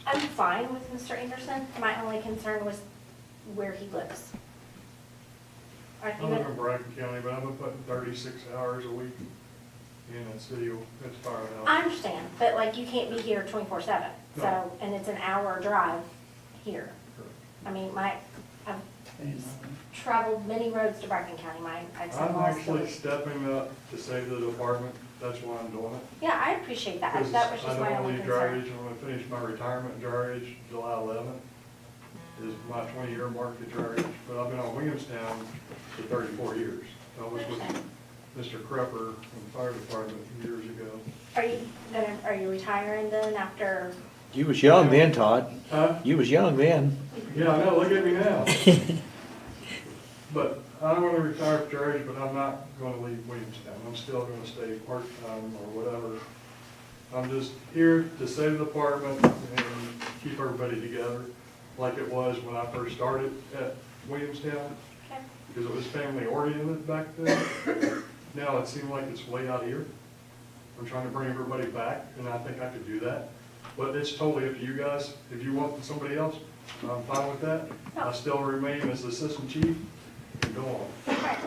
S6: I'm fine with Mr. Anderson. My only concern was where he lives.
S12: I live in Bragg County, but I'm putting 36 hours a week in that city, that's far enough.
S6: I understand, but like you can't be here 24/7.
S12: No.
S6: So, and it's an hour drive here. I mean, traveled many roads to Bracken County. I've
S12: I'm
S6: lost
S12: actually
S6: them.
S12: stepping up to save the department, that's why I'm doing it.
S6: Yeah, I appreciate that.
S12: Because
S6: That was
S12: I
S6: just
S12: don't
S6: my
S12: want
S6: only
S12: to leave dry
S6: concern.
S12: age, I'm gonna finish my retirement dry age July 11th. Is my 20-year mark at dry age, but I've been on Williamstown for 34 years. I was with Mr. Crepper from the fire department years ago.
S6: Are you retiring then after?
S8: You was young then, Todd.
S12: Huh?
S8: You was young then.
S12: Yeah, I know, look at me now. But I don't want to retire for dry age, but I'm not going to leave Williamstown. I'm still going to stay part-time or whatever. I'm just here to save the department and keep everybody together like it was when I first started at Williamstown,
S6: Okay.
S12: because it was family-oriented back then. Now it seems like it's way out here. I'm trying to bring everybody back, and I think I could do that. But it's totally up to you guys. If you want somebody else, I'm fine with that. I still remain as assistant chief. Go on.
S6: Right.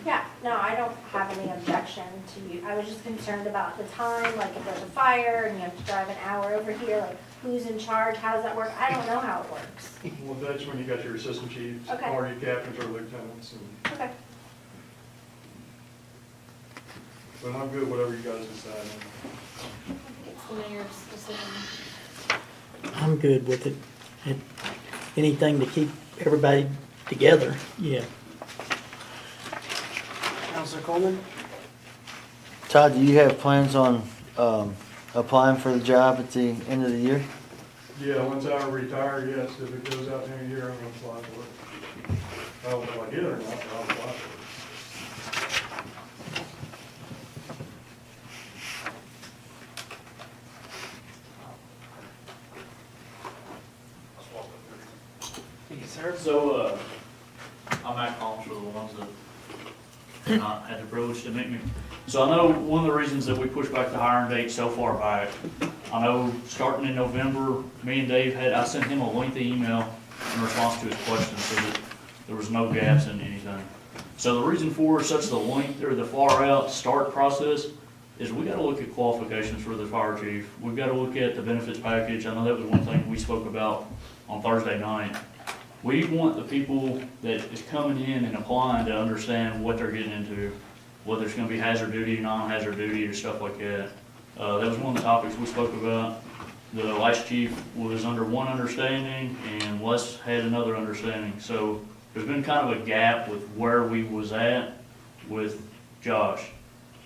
S6: Yeah, no, I don't have any objection to you. I was just concerned about the time, like if there's a fire and you have to drive an hour over here, like who's in charge, how does that work? I don't know how it works.
S12: Well, that's when you got your assistant chiefs,
S6: Okay.
S12: or your captains or lieutenants, and,
S6: Okay.
S12: but I'm good, whatever you guys decide.
S6: It's the mayor's decision.
S9: I'm good with it. Anything to keep everybody together, yeah.
S1: Counselor Coleman?
S3: Todd, do you have plans on applying for the job at the end of the year?
S12: Yeah, once I retire, yes, if it goes out in a year, I'm gonna apply for it. I don't know if I get it or not, but I'll apply for it.
S1: Thank you, sir.
S13: So, I'm Matt Collins for the ones that have not had the privilege to meet me. So I know one of the reasons that we pushed back the hiring date so far back, I know starting in November, me and Dave I sent him a lengthy email in response to his questions so that there was no gaps in anything. So the reason for such the length or the far out start process is we gotta look at qualifications for the fire chief. We've gotta look at the benefits package. I know that was one thing we spoke about on Thursday night. We want the people that is coming in and applying to understand what they're getting into, whether it's gonna be hazard duty, non-hazard duty, or stuff like that. That was one of the topics we spoke about. The last chief was under one understanding and Les had another understanding. So there's been kind of a gap with where we was at with Josh.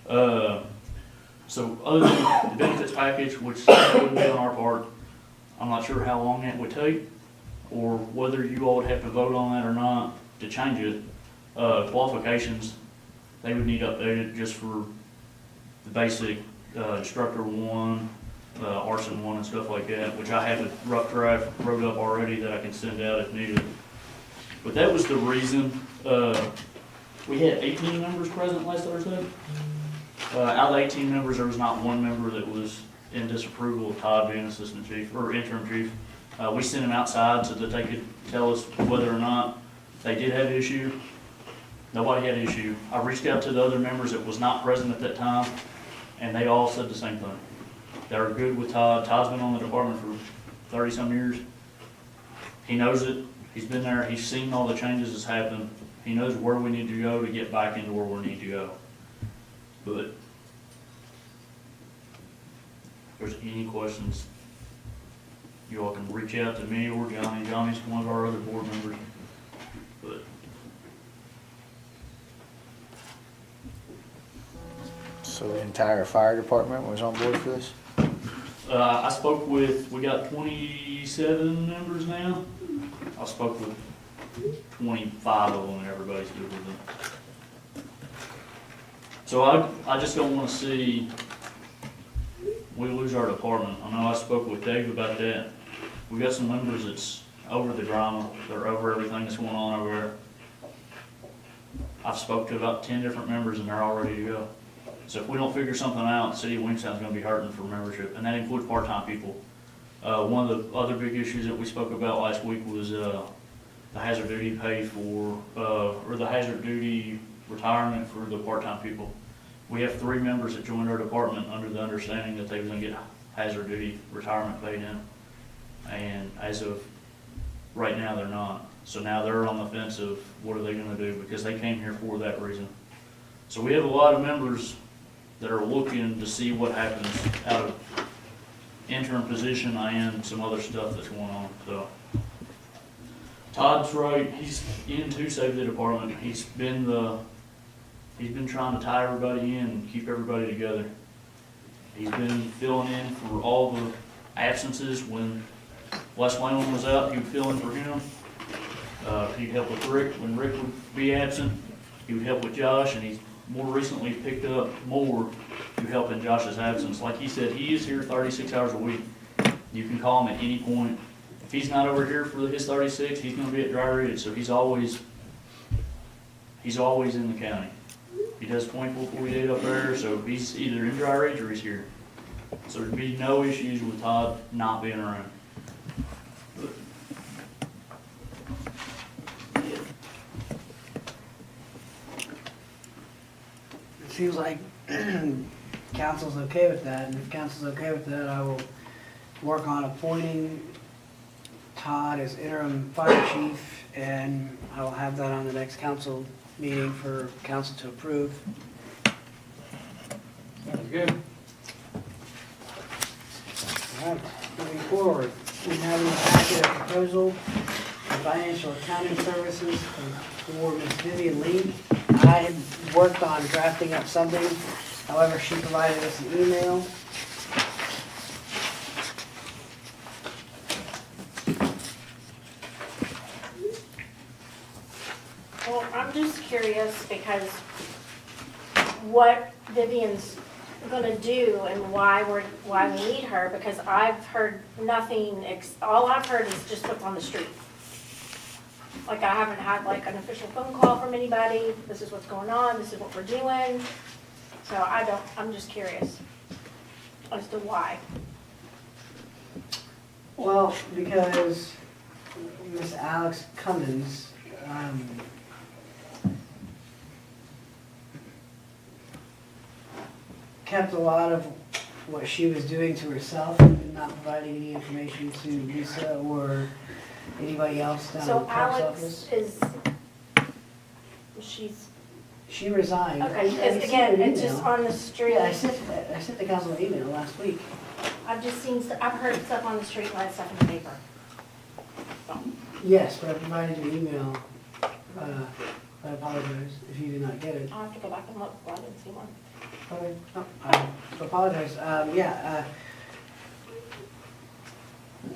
S13: So other than the benefits package, which wouldn't be on our part, I'm not sure how long that would take, or whether you all would have to vote on that or not to change it. Qualifications, they would need updated just for the basic instructor one, arson one and stuff like that, which I have a rough draft wrote up already that I can send out if needed. But that was the reason. We had 18 members present last Thursday. Out of the 18 members, there was not one member that was in disapproval of Todd being assistant chief or interim chief. We sent them outside so that they could tell us whether or not they did have an issue. Nobody had an issue. I reached out to the other members that was not present at that time, and they all said the same thing. They're good with Todd. Todd's been on the department for 30-some years. He knows it. He's been there. He's seen all the changes that's happened. He knows where we need to go to get back into where we need to go. But if there's any questions, you all can reach out to me or Johnny. Johnny's one of our other board members. But
S3: So the entire fire department was on board for this?
S13: I spoke with, we got 27 members now. I spoke with 25 of them and everybody's good with them. So I just don't want to see we lose our department. I know I spoke with Dave about that. We got some members that's over the drama. They're over everything that's going on over there. I've spoke to about 10 different members and they're all ready to go. So if we don't figure something out, the city of Williamstown is going to be hurting for membership, and that includes part-time people. One of the other big issues that we spoke about last week was the hazard duty pay for, or the hazard duty retirement for the part-time people. We have 3 members that joined our department under the understanding that they were going to get hazard duty retirement paid in, and as of right now, they're not. So now they're on the fence of what are they gonna do, because they came here for that reason. So we have a lot of members that are looking to see what happens out of interim position and some other stuff that's going on, so. Todd's right, he's in to save the department. He's been trying to tie everybody in and keep everybody together. He's been filling in for all the absences. When Wes Wayland was out, he would fill in for him. He'd help with Rick when Rick would be absent. He would help with Josh, and he's more recently picked up more to help in Josh's absence. Like he said, he is here 36 hours a week. You can call him at any point. If he's not over here for his 36, he's going to be at Dry Ridge, so he's always in the county. He does 24/48 up there, so he's either in Dry Ridge or he's here. So there'd be no issues with Todd not being around.
S1: It seems like council's okay with that, and if council's okay with that, I will work on appointing Todd as interim fire chief, and I will have that on the next council meeting for council to approve.
S4: Sounds good.
S1: All right, moving forward, we have in the packet a proposal for financial accounting services for Ms. Vivian Lee. I had worked on drafting up something, however, she provided us an email.
S6: Well, I'm just curious because what Vivian's gonna do and why we need her, because I've heard nothing, all I've heard is just what's on the street. Like, I haven't had like an official phone call from anybody, this is what's going on, this is what we're doing. So I'm just curious as to why.
S1: Well, because Miss Alex Cummins, kept a lot of what she was doing to herself and not providing any information to Lisa or anybody else down in the
S6: So
S1: clerk's
S6: Alex
S1: office. She resigned.
S6: Okay,
S1: I
S6: because
S1: received
S6: again,
S1: an
S6: it's
S1: email.
S6: just on the street.
S1: Yeah, I sent the council an email last week.
S6: I've heard stuff on the street and I stuff in the paper.
S1: Yes, but I provided you an email. I apologize if you did not get it.
S6: I'll have to go back and look, I didn't see one.
S1: Okay, no, I apologize.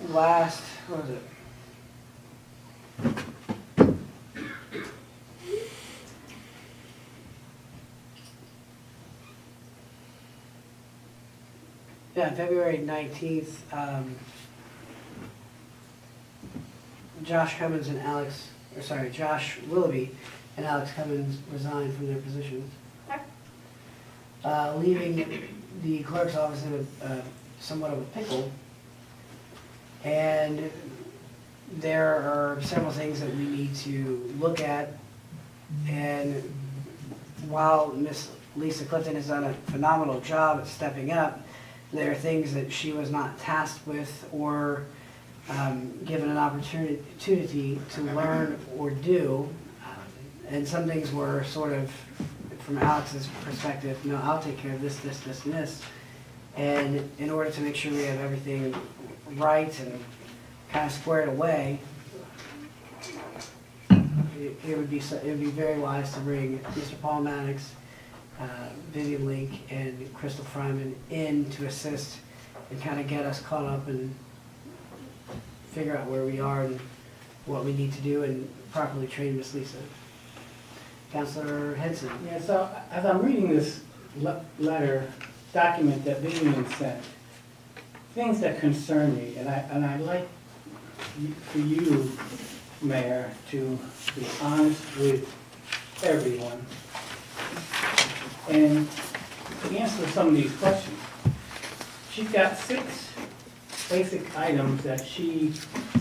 S1: Last, what was it? Yeah, February 19th, Josh Willoughby and Alex Cummins resigned from their positions. Leaving the clerk's office in somewhat of a pickle. And there are several things that we need to look at. And while Miss Lisa Clifton has done a phenomenal job at stepping up, there are things that she was not tasked with or given an opportunity to learn or do. And some things were sort of, from Alex's perspective, no, I'll take care of this, and this. And in order to make sure we have everything right and kind of squared away, it would be very wise to bring Mr. Paul Maddox, Vivian Link, and Crystal Fryman in to assist and kind of get us caught up and figure out where we are and what we need to do and properly train Miss Lisa. Councilor Henson.
S11: Yeah, so as I'm reading this document that Vivian sent, things that concern me, and I'd like for you, Mayor, to be honest with everyone and answer some of these questions. She's got 6 basic items that she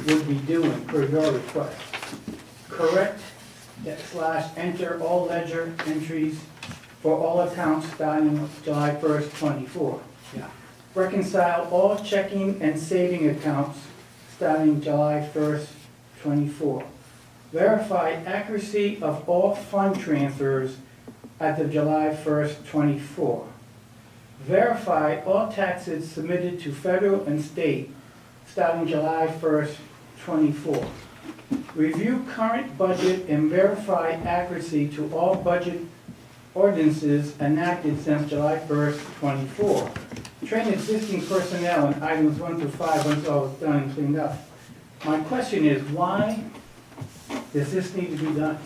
S11: would be doing per your request. Correct / enter all ledger entries for all accounts starting July 1st, 24.
S1: Yeah.
S11: Reconcile all checking and saving accounts starting July 1st, 24. Verify accuracy of all fund transfers as of July 1st, 24. Verify all taxes submitted to federal and state starting July 1st, 24. Review current budget and verify accuracy to all budget ordinances enacted since July 1st, 24. Train existing personnel in items 1 through 5 once all is done and cleaned up. My question is, why does this need to be done?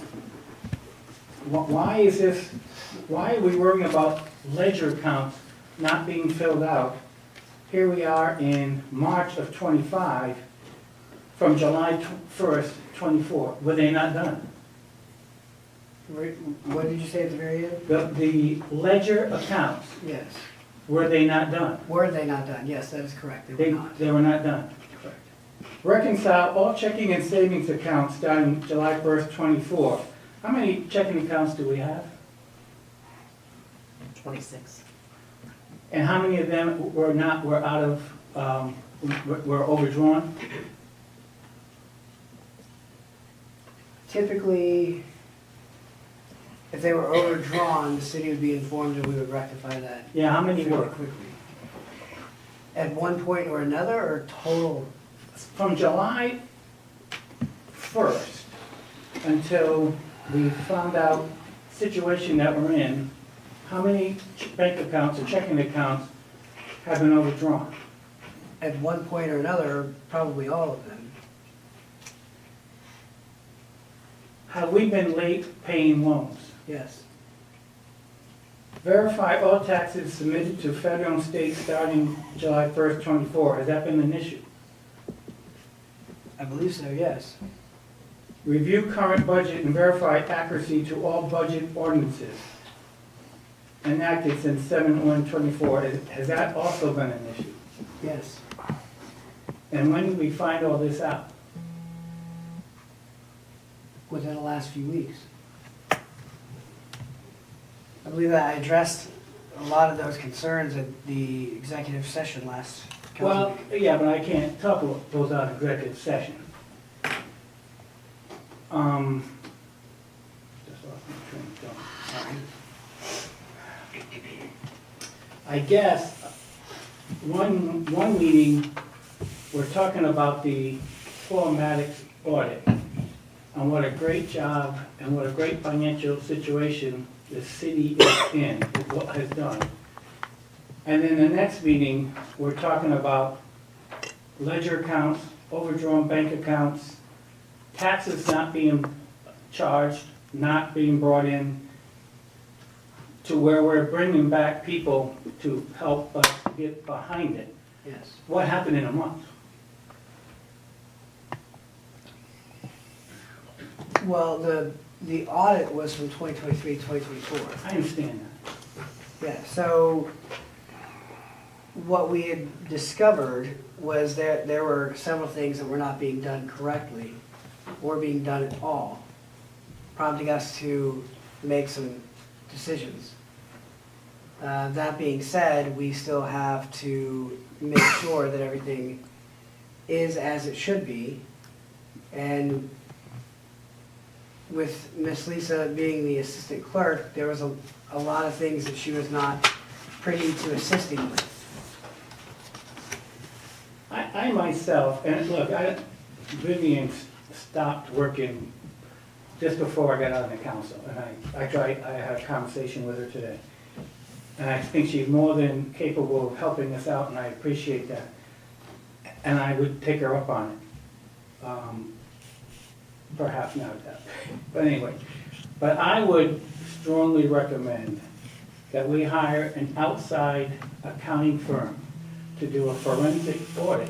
S11: Why are we worrying about ledger accounts not being filled out? Here we are in March of 25, from July 1st, 24. Were they not done?
S1: What did you say at the very end?
S11: The ledger accounts,
S1: Yes.
S11: were they not done?
S1: Were they not done? Yes, that is correct. They were not.
S11: They were not done.
S1: Correct.
S11: Reconcile all checking and savings accounts starting July 1st, 24. How many checking accounts do we have?
S9: 26.
S11: And how many of them were overdrawn?
S1: Typically, if they were overdrawn, the city would be informed and we would rectify that
S11: Yeah, how many
S1: fairly
S11: were?
S1: quickly. At one point or another, or total?
S11: From July 1st until we found out situation that we're in, how many bank accounts or checking accounts have been overdrawn?
S1: At one point or another, probably all of them.
S11: Have we been late paying loans?
S1: Yes.
S11: Verify all taxes submitted to federal and state starting July 1st, 24. Has that been an issue?
S1: I believe so, yes.
S11: Review current budget and verify accuracy to all budget ordinances enacted since 7/1/24. Has that also been an issue?
S1: Yes.
S11: And when did we find all this out?
S1: Within the last few weeks. I believe that I addressed a lot of those concerns at the executive session last council
S11: Well,
S1: meeting.
S11: yeah, but I can't talk about those out of executive session. Just lost my train of thought. I guess, one meeting, we're talking about the telematics audit, and what a great job and what a great financial situation the city is in, what has done. And then the next meeting, we're talking about ledger accounts, overdrawn bank accounts, taxes not being charged, not being brought in, to where we're bringing back people to help us get behind it.
S1: Yes.
S11: What happened in a month?
S1: Well, the audit was from 2023 to 2024.
S11: I understand that.
S1: Yeah, so what we had discovered was that there were several things that were not being done correctly or being done at all, prompting us to make some decisions. That being said, we still have to make sure that everything is as it should be. And with Miss Lisa being the assistant clerk, there was a lot of things that she was not privy to assisting with.
S11: I myself, and look, Vivian stopped working just before I got out of the council, and I had a conversation with her today. And I think she's more than capable of helping us out, and I appreciate that. And I would take her up on it. Perhaps not that, but anyway. But I would strongly recommend that we hire an outside accounting firm to do a forensic audit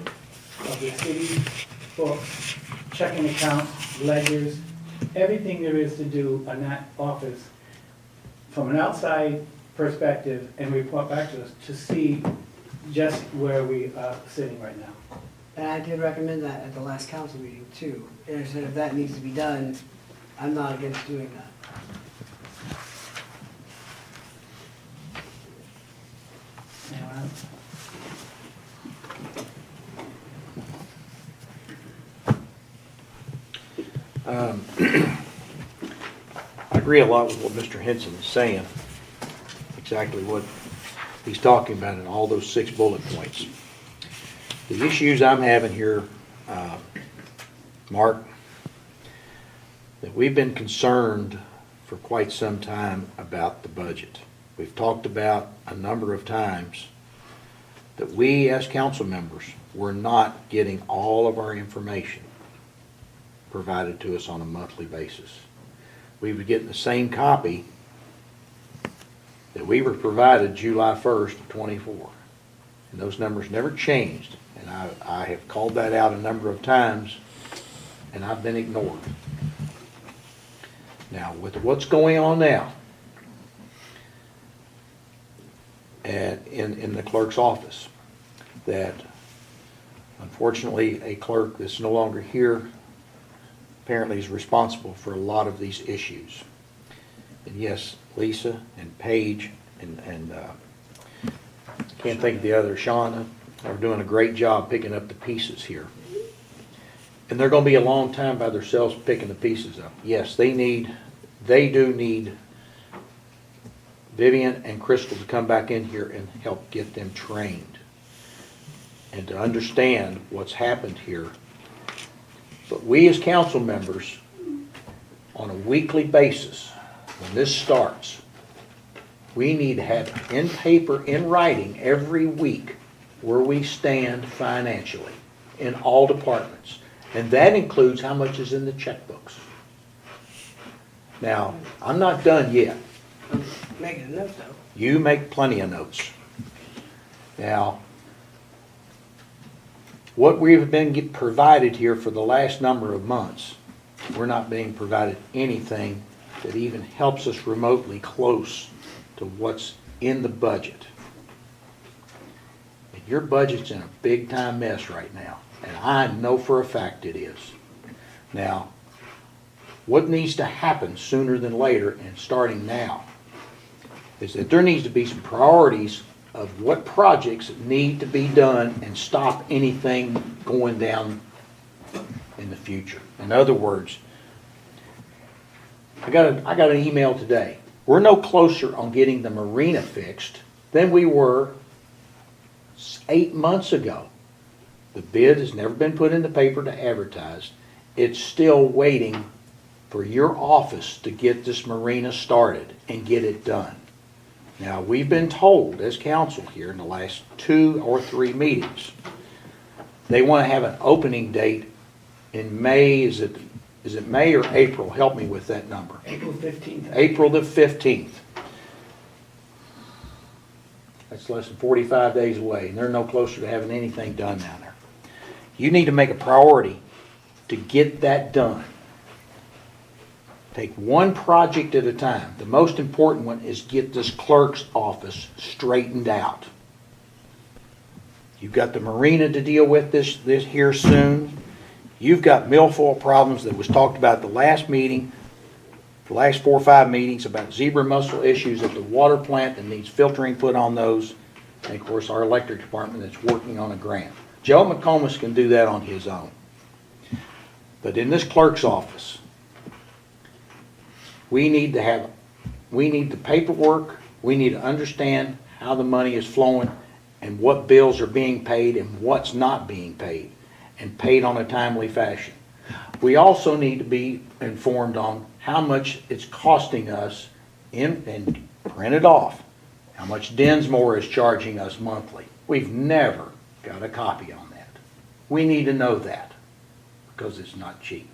S11: of the city's books, checking accounts, ledgers, everything there is to do in that office from an outside perspective, and report back to us to see just where we are sitting right now.
S1: And I did recommend that at the last council meeting too. And I said if that needs to be done, I'm not against doing that.
S11: Anyone else?
S8: I agree a lot with what Mr. Henson is saying, exactly what he's talking about in all those 6 bullet points. The issues I'm having here, Mark, that we've been concerned for quite some time about the budget. We've talked about a number of times that we as council members were not getting all of our information provided to us on a monthly basis. We were getting the same copy that we were provided July 1st of '24. And those numbers never changed. And I have called that out a number of times, and I've been ignored. Now, with what's going on now, and in the clerk's office, that unfortunately a clerk that's no longer here apparently is responsible for a lot of these issues. And yes, Lisa and Paige and I can't think of the other, Shauna, are doing a great job picking up the pieces here. And they're going to be a long time by themselves picking the pieces up. Yes, they do need Vivian and Crystal to come back in here and help get them trained and to understand what's happened here. But we as council members, on a weekly basis, when this starts, we need to have in paper, in writing, every week where we stand financially in all departments. And that includes how much is in the checkbooks. Now, I'm not done yet.
S1: I'm making a note though.
S8: You make plenty of notes. Now, what we've been provided here for the last number of months, we're not being provided anything that even helps us remotely close to what's in the budget. And your budget's in a big time mess right now, and I know for a fact it is. Now, what needs to happen sooner than later, and starting now, is that there needs to be some priorities of what projects need to be done and stop anything going down in the future. In other words, I got an email today. We're no closer on getting the marina fixed than we were 8 months ago. The bid has never been put in the paper to advertise. It's still waiting for your office to get this marina started and get it done. Now, we've been told as council here in the last 2 or 3 meetings, they want to have an opening date in May. Is it May or April? Help me with that number.
S1: April 15th.
S8: April the 15th. That's less than 45 days away, and they're no closer to having anything done down there. You need to make a priority to get that done. Take one project at a time. The most important one is get this clerk's office straightened out. You've got the marina to deal with this here soon. You've got milfoil problems that was talked about at the last meeting, the last 4 or 5 meetings, about zebra mussel issues at the water plant that needs filtering put on those. And of course our electric department that's working on a grant. Joe McComas can do that on his own. But in this clerk's office, we need the paperwork, we need to understand how the money is flowing and what bills are being paid and what's not being paid, and paid on a timely fashion. We also need to be informed on how much it's costing us and print it off, how much Densmore is charging us monthly. We've never got a copy on that. We need to know that because it's not cheap.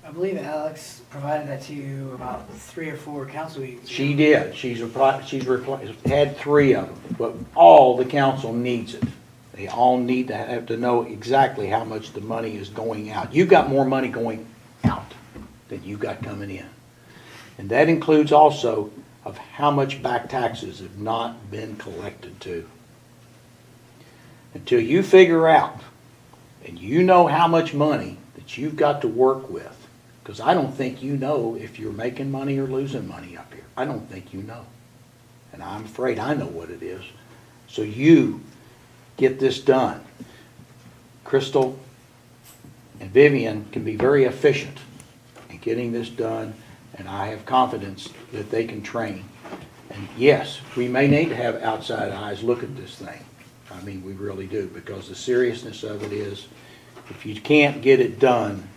S1: I believe Alex provided that to you about 3 or 4 council meetings.
S8: She did. She's had 3 of them, but all the council needs it. They all need to have to know exactly how much the money is going out. You've got more money going out than you've got coming in. And that includes also of how much back taxes have not been collected to. Until you figure out and you know how much money that you've got to work with, because I don't think you know if you're making money or losing money up here. I don't think you know. And I'm afraid I know what it is. So you get this done. Crystal and Vivian can be very efficient in getting this done, and I have confidence that they can train. And yes, we may need to have outside eyes look at this thing. I mean, we really do, because the seriousness of it is, if you can't get it done,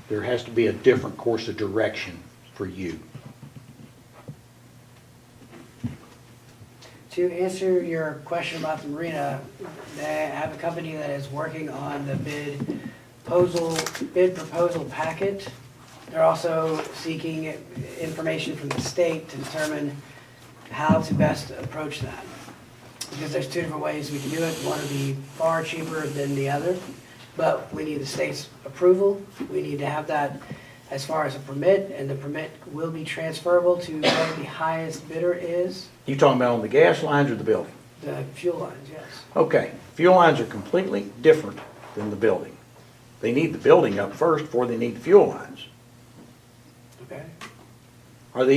S8: there has to be a different course of direction for you.
S1: To answer your question about the marina, they have a company that is working on the bid proposal packet. They're also seeking information from the state to determine how to best approach that. Because there's two different ways we can do it. One would be far cheaper than the other, but we need the state's approval. We need to have that as far as a permit, and the permit will be transferable to what the highest bidder is.
S8: You talking about on the gas lines or the building?
S1: The fuel lines, yes.
S8: Okay, fuel lines are completely different than the building. They need the building up first before they need the fuel lines.
S1: Okay.
S8: Have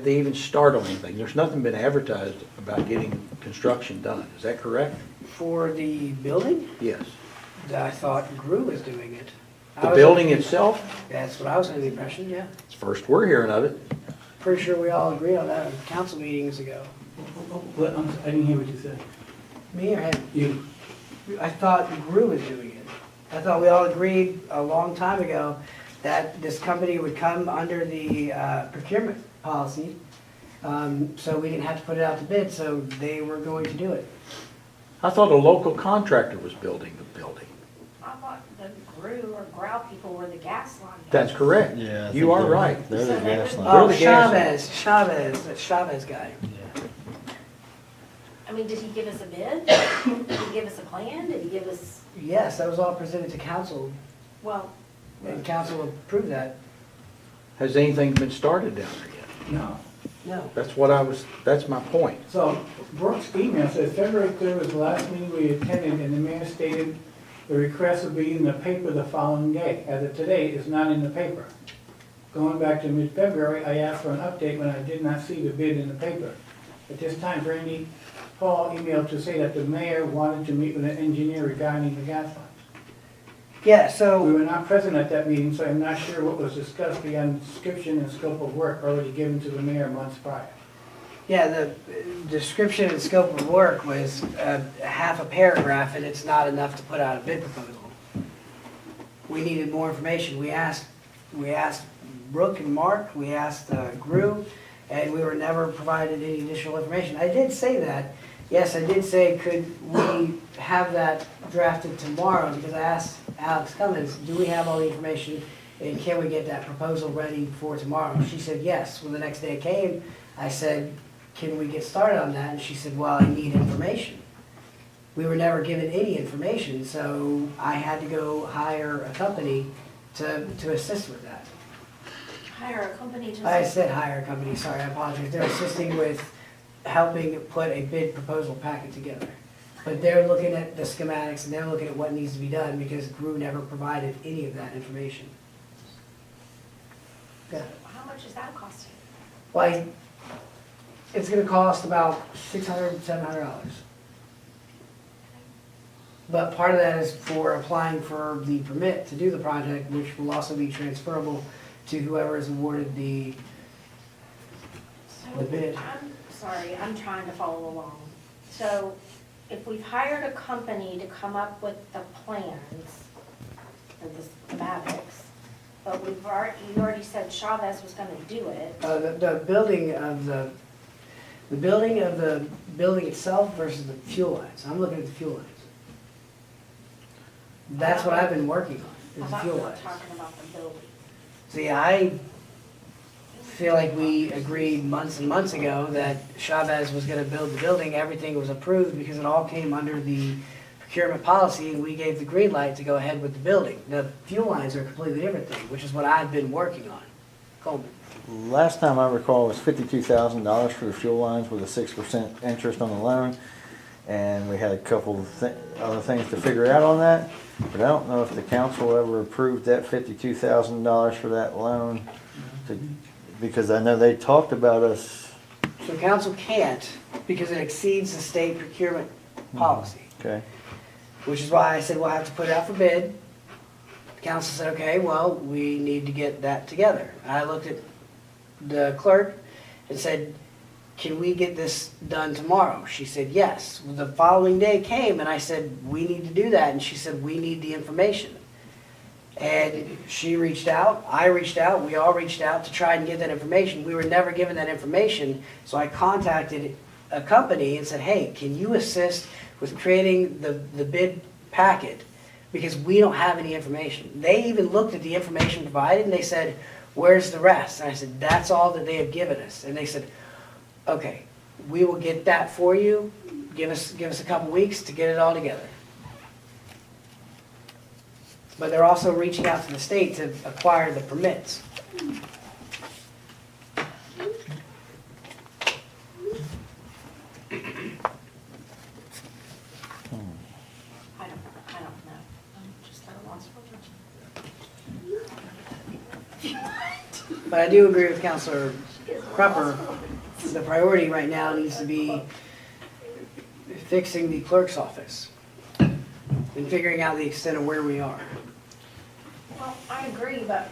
S8: they even started on anything? There's nothing been advertised about getting construction done. Is that correct?
S1: For the building,
S8: Yes.
S1: I thought GRU was doing it.
S8: The building itself,
S1: That's what I was under the impression, yeah.
S8: it's the first we're hearing of it.
S1: Pretty sure we all agreed on that at council meetings ago.
S11: I didn't hear what you said.
S1: Me or him?
S11: You.
S1: I thought GRU was doing it. I thought we all agreed a long time ago that this company would come under the procurement policy, so we didn't have to put it out to bid, so they were going to do it.
S8: I thought a local contractor was building the building.
S6: I thought the GRU or GROW people were the gas line.
S8: That's correct.
S3: Yeah. I
S8: You
S3: think
S8: are
S3: they're-
S8: right.
S3: They're the
S6: So
S3: gas
S6: they-
S3: line.
S1: Oh,
S8: the gas
S1: Chavez, that Chavez guy.
S6: I mean, did he give us a bid? Did he give us a plan? Did he give us,
S1: Yes, that was all presented to council,
S6: well,
S1: and council approved that.
S8: Has anything been started down there yet?
S11: No.
S1: No.
S8: That's my point.
S11: So Brooks' email says February 3rd was the last meeting we attended, and the mayor stated the request would be in the paper the following day. As of today, it's not in the paper. Going back to mid-February, I asked for an update when I did not see the bid in the paper. At this time, Randy Paul emailed to say that the mayor wanted to meet with an engineer regarding the gas lines.
S1: Yeah,
S11: We
S1: so,
S11: were not present at that meeting, so I'm not sure what was discussed beyond description and scope of work already given to the mayor months prior.
S1: yeah, the description and scope of work was half a paragraph, and it's not enough to put out a bid proposal. We needed more information. We asked Brooke and Mark, we asked GRU, and we were never provided any additional information. I did say that, yes, I did say, could we have that drafted tomorrow? Because I asked Alex Cummins, do we have all the information, and can we get that proposal ready for tomorrow? She said yes. When the next day it came, I said, can we get started on that? And she said, well, I need information. We were never given any information, so I had to go hire a company to assist with that.
S6: hire a company to.
S1: I said hire a company, sorry, I apologize. They're assisting with helping put a bid proposal packet together. But they're looking at the schematics and they're looking at what needs to be done because GRU never provided any of that information. Yeah.
S6: How much is that costing?
S1: Like, it's gonna cost about $600, $700. But part of that is for applying for the permit to do the project, which will also be transferable to whoever is awarded the
S6: So,
S1: bid.
S6: I'm sorry, I'm trying to follow along. So if we've hired a company to come up with the plans for the schematics, but you already said Chavez was gonna do it.
S1: The building of the building itself versus the fuel lines. I'm looking at the fuel lines. That's what I've been working on,
S6: I
S1: is the
S6: thought we
S1: fuel
S6: were
S1: lines.
S6: talking about the building.
S1: See, I feel like we agreed months and months ago that Chavez was gonna build the building, everything was approved because it all came under the procurement policy, and we gave the green light to go ahead with the building. The fuel lines are a completely different thing, which is what I've been working on. Coleman.
S3: Last time I recall was $52,000 for the fuel lines with a 6% interest on the loan. And we had a couple of other things to figure out on that. But I don't know if the council ever approved that $52,000 for that loan. Because I know they talked about us.
S1: So council can't, because it exceeds the state procurement policy.
S3: Okay.
S1: Which is why I said we'll have to put it out for bid. The Council said, okay, well, we need to get that together. I looked at the clerk and said, can we get this done tomorrow? She said, yes. The following day came and I said, we need to do that. And she said, we need the information. And she reached out, I reached out, we all reached out to try and get that information. We were never given that information, so I contacted a company and said, hey, can you assist with creating the bid packet? Because we don't have any information. They even looked at the information provided and they said, where's the rest? And I said, that's all that they have given us. And they said, okay, we will get that for you. Give us a couple weeks to get it all together. But they're also reaching out to the state to acquire the permits.
S6: I don't know. I'm just at a loss for words.
S1: But I do agree with Councilor Crupper. The priority right now needs to be fixing the clerk's office and figuring out the extent of where we are.
S6: Well, I agree, but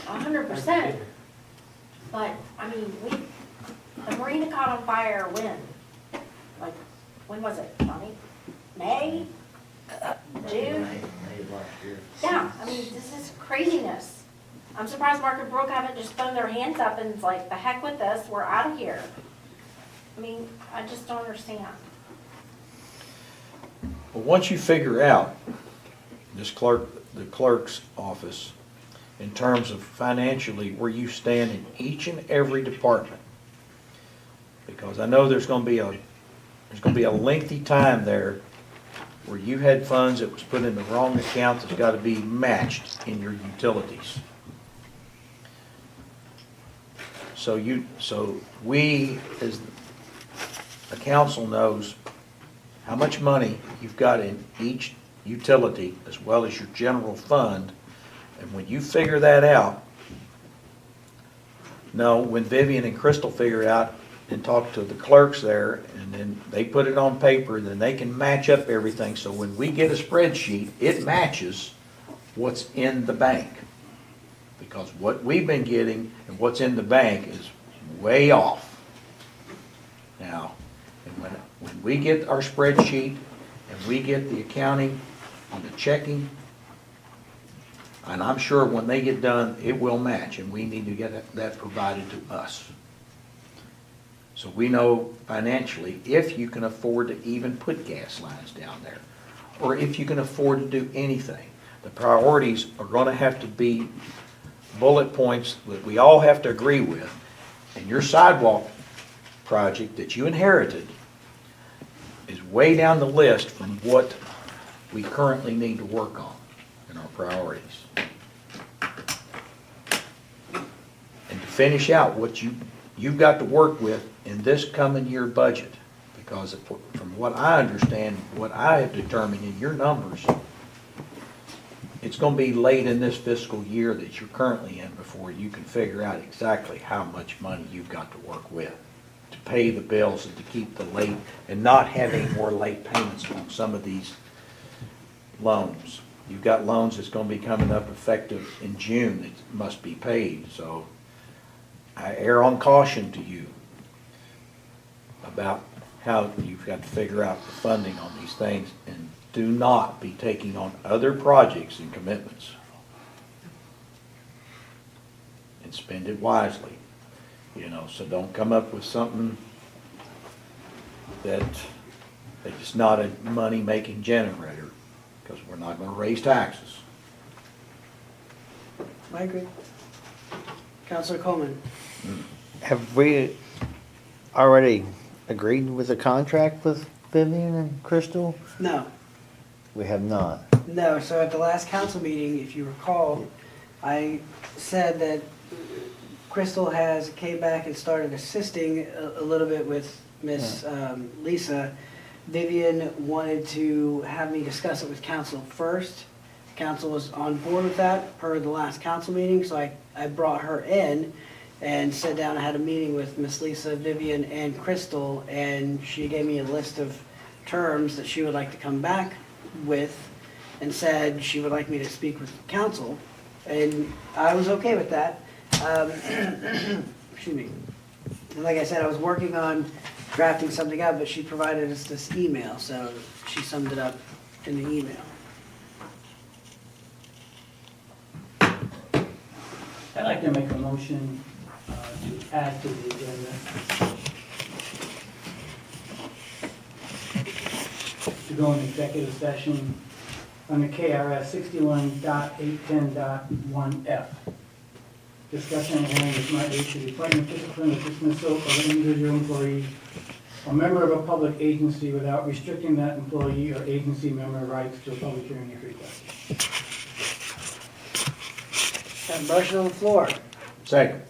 S6: 100%. But, I mean, the marina caught on fire when? Like, when was it, Johnny? May? June? Yeah, I mean, this is craziness. I'm surprised Market Brook haven't just thrown their hands up and it's like, the heck with this, we're out of here. I mean, I just don't understand.
S8: Well, once you figure out the clerk's office, in terms of financially where you stand in each and every department, because I know there's going to be a lengthy time there where you had funds that was put in the wrong account that's got to be matched in your utilities. So we, as a council, knows how much money you've got in each utility as well as your general fund. And when you figure that out, no, when Vivian and Crystal figure it out and talk to the clerks there, and then they put it on paper, then they can match up everything. So when we get a spreadsheet, it matches what's in the bank. Because what we've been getting and what's in the bank is way off. Now, and when we get our spreadsheet and we get the accounting on the checking, and I'm sure when they get done, it will match, and we need to get that provided to us. So we know financially if you can afford to even put gas lines down there, or if you can afford to do anything. The priorities are going to have to be bullet points that we all have to agree with. And your sidewalk project that you inherited is way down the list from what we currently need to work on in our priorities. And to finish out what you've got to work with in this coming year budget, because from what I understand, what I have determined in your numbers, it's going to be late in this fiscal year that you're currently in before you can figure out exactly how much money you've got to work with to pay the bills and to keep the late and not have any more late payments on some of these loans. You've got loans that's going to be coming up effective in June that must be paid. So I err on caution to you about how you've got to figure out the funding on these things, and do not be taking on other projects and commitments. And spend it wisely. So don't come up with something that it's not a money-making generator, because we're not going to raise taxes.
S1: I agree. Councilor Coleman.
S3: Have we already agreed with a contract with Vivian and Crystal?
S1: No.
S3: We have not.
S1: No, so at the last council meeting, if you recall, I said that Crystal came back and started assisting a little bit with Miss Lisa. Vivian wanted to have me discuss it with council first. Council was on board with that per the last council meeting, so I brought her in and sat down and had a meeting with Miss Lisa, Vivian, and Crystal, and she gave me a list of terms that she would like to come back with and said she would like me to speak with council, and I was okay with that. Excuse me. And like I said, I was working on drafting something up, but she provided us this email, so she summed it up in the email.
S11: I'd like to make a motion to add to the agenda. To go in executive session under KRS 61.810.1F. Discussion and hearing which might lead to the appointment, discipline, or dismissal of an individual employee or member of a public agency without restricting that employee or agency member rights to a public hearing if requested.
S1: Got a motion on the floor.
S8: Second.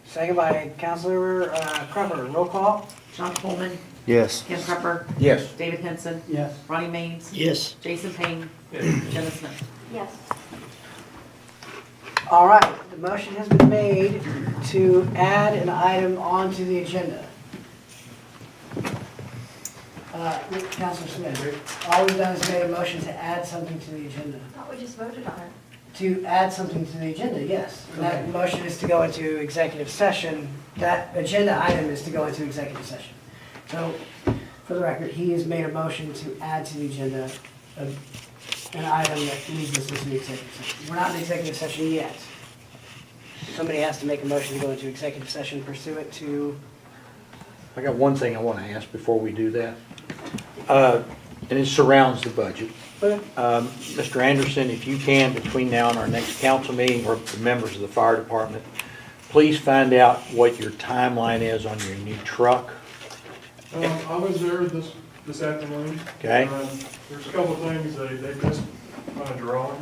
S1: Second by Councilor Crupper. Roll call.
S14: John Coleman,
S3: Yes.
S14: Kim Crupper,
S8: Yes.
S14: David Henson,
S11: Yes.
S14: Ronnie Maines,
S9: Yes.
S14: Jason Payne, Jenna Smith.
S6: Yes.
S1: All right, the motion has been made to add an item onto the agenda. Councilor Smith, all we've done is made a motion to add something to the agenda.
S6: I thought we just voted on it.
S1: To add something to the agenda, yes. And that motion is to go into executive session. That agenda item is to go into executive session. So, for the record, he has made a motion to add to the agenda an item that leads us into executive session. We're not in executive session yet. Somebody has to make a motion to go into executive session pursuant to,
S8: I got one thing I want to ask before we do that. And it surrounds the budget. Mr. Anderson, if you can, between now and our next council meeting, or the members of the fire department, please find out what your timeline is on your new truck.
S12: I was there this afternoon.
S8: Okay.
S12: There's a couple of things they missed on a drawing.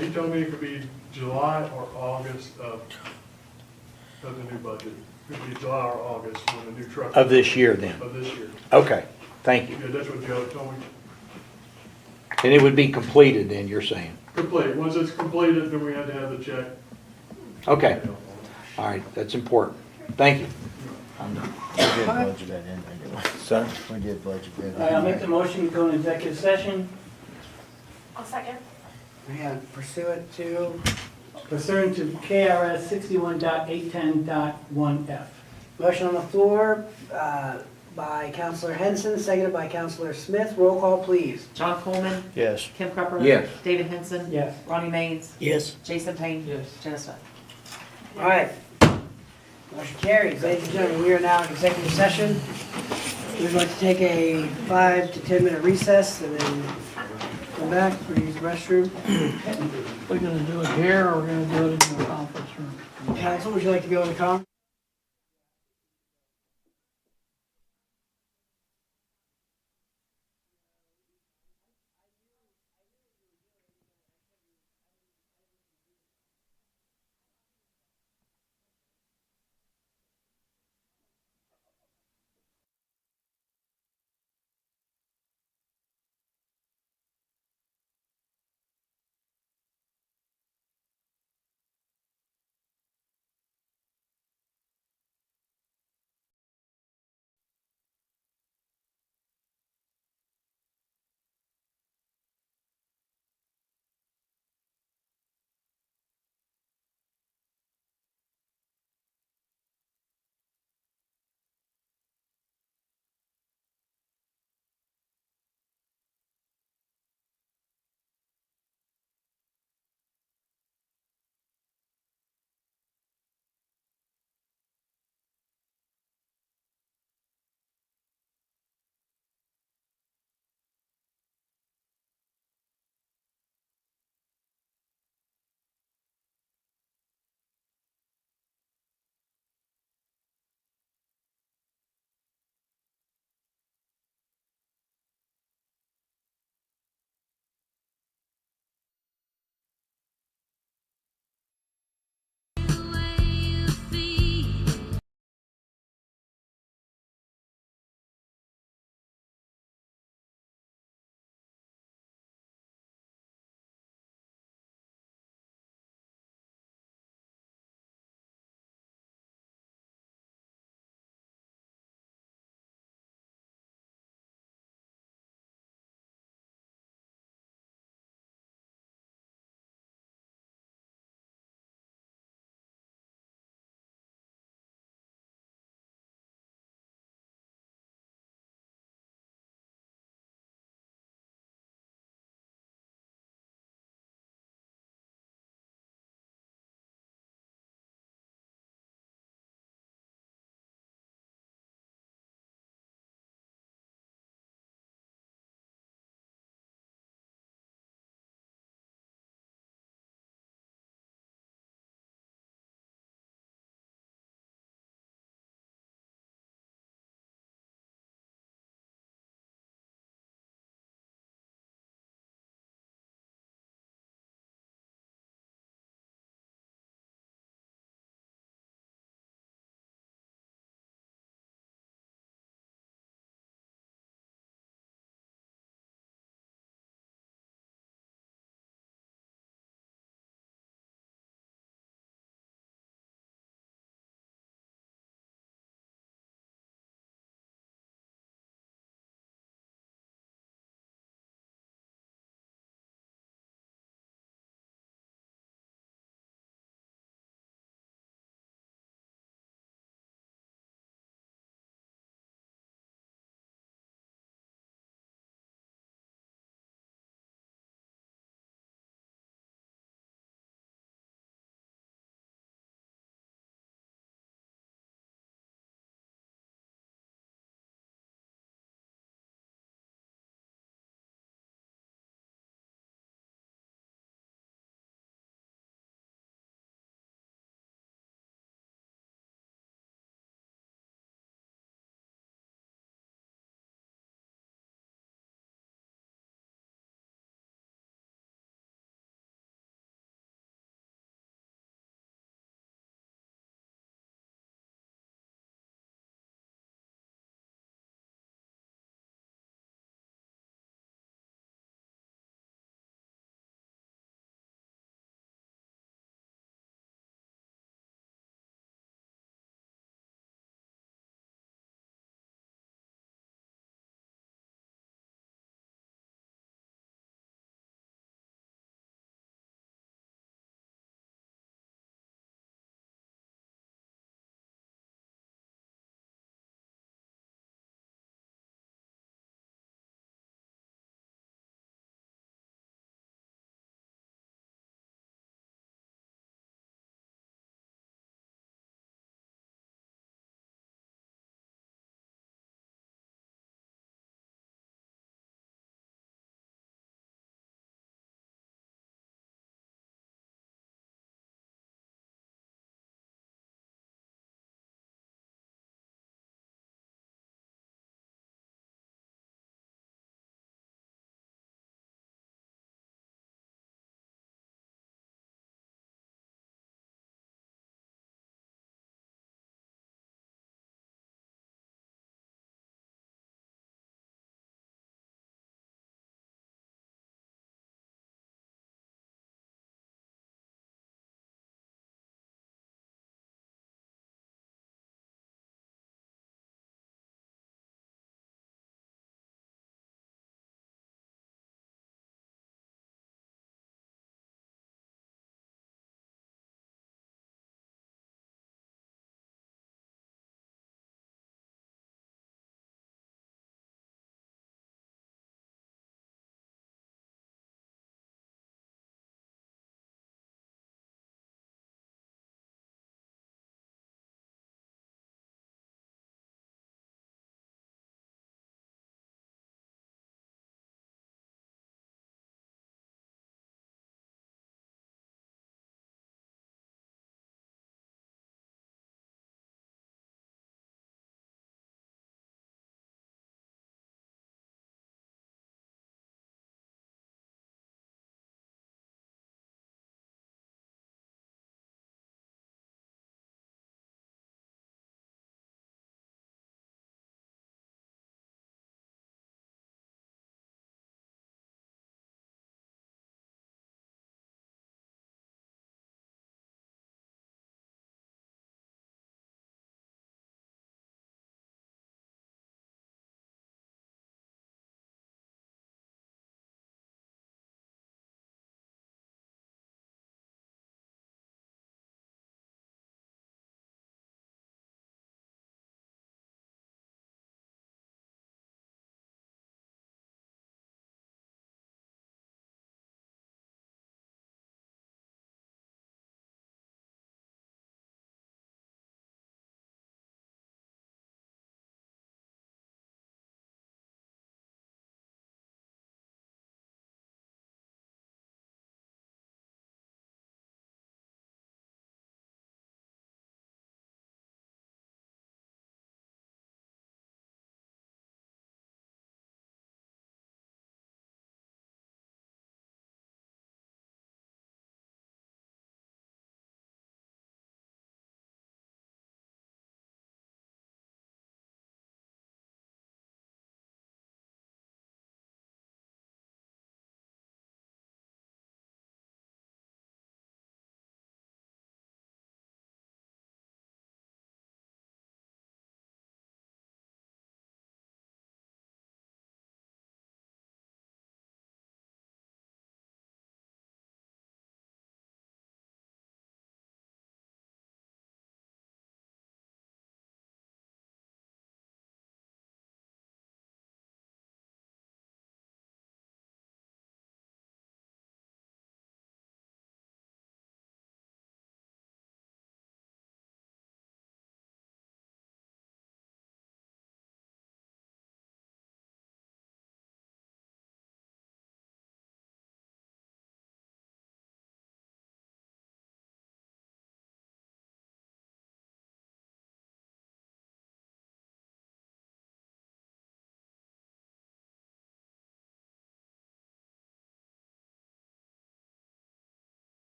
S12: He told me it could be July or August of the new budget. It could be July or August when the new truck.
S8: Of this year, then?
S12: Of this year.
S8: Okay, thank you.
S12: Yeah, that's what Joe told me.
S8: And it would be completed then, you're saying?
S12: Complete. Once it's completed, then we had to have the check.
S8: Okay, all right, that's important. Thank you.
S3: We did budget that in there.
S8: Sir?
S3: We did budget that in
S11: All right, I'll make the
S3: there.
S11: motion to go in executive session
S6: I'll second.
S1: pursuant to,
S11: pursuant to KRS 61.810.1F.
S1: motion on the floor by Councilor Henson, seconded by Councilor Smith. Roll call, please.
S14: John Coleman,
S3: Yes.
S14: Kim Crupper.
S8: Yes.
S14: David Henson.
S11: Yes.
S14: Ronnie Maines,
S9: Yes.
S14: Jason Payne.
S11: Yes.
S14: Jenna Smith.
S1: All right. Motion carries. Ladies and gentlemen, we are now in executive session. We'd like to take a 5 to 10 minute recess and then come back for use the restroom.
S9: We're gonna do it here or we're gonna do it in the conference room?
S1: Council, would you like to go in the conference?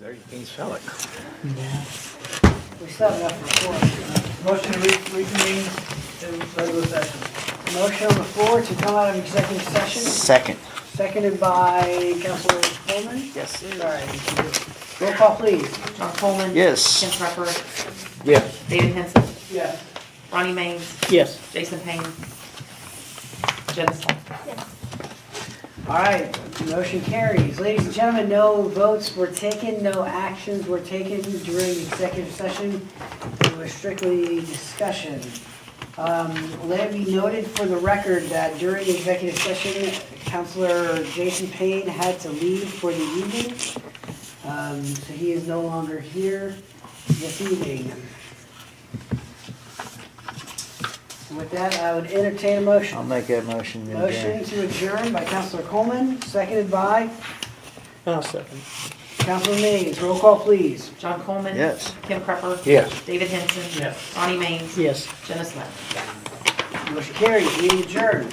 S8: There, you can't sell it.
S1: We still have enough for
S11: Motion to reconvene in regular session.
S1: 4. Motion on the floor to come out of executive session,
S3: Second.
S1: seconded by Councilor Coleman.
S3: Yes.
S1: Sorry. Roll call, please.
S14: John Coleman.
S3: Yes.
S14: Tim Pepper.
S8: Yes.
S14: David Henson.
S11: Yes.
S14: Ronnie Maines.
S9: Yes.
S14: Jason Payne. Jenna Smith.
S1: All right, motion carries. Ladies and gentlemen, no votes were taken, no actions were taken during executive session. It was strictly discussion. Let it be noted for the record that during the executive session, Councilor Jason Payne had to leave for the evening. So he is no longer here this evening. With that, I would entertain a motion.
S3: I'll make that motion. to
S1: Motion
S3: adjourn.
S1: to adjourn by Councilor Coleman, seconded by
S9: I'll second.
S1: Councilor Maines. Roll call, please.
S14: John Coleman.
S3: Yes.
S14: Tim Pepper.
S8: Yes.
S14: David Henson.
S11: Yes.
S14: Ronnie Maines.
S9: Yes.
S14: Jenna Smith.
S1: Motion carries. Meeting adjourned.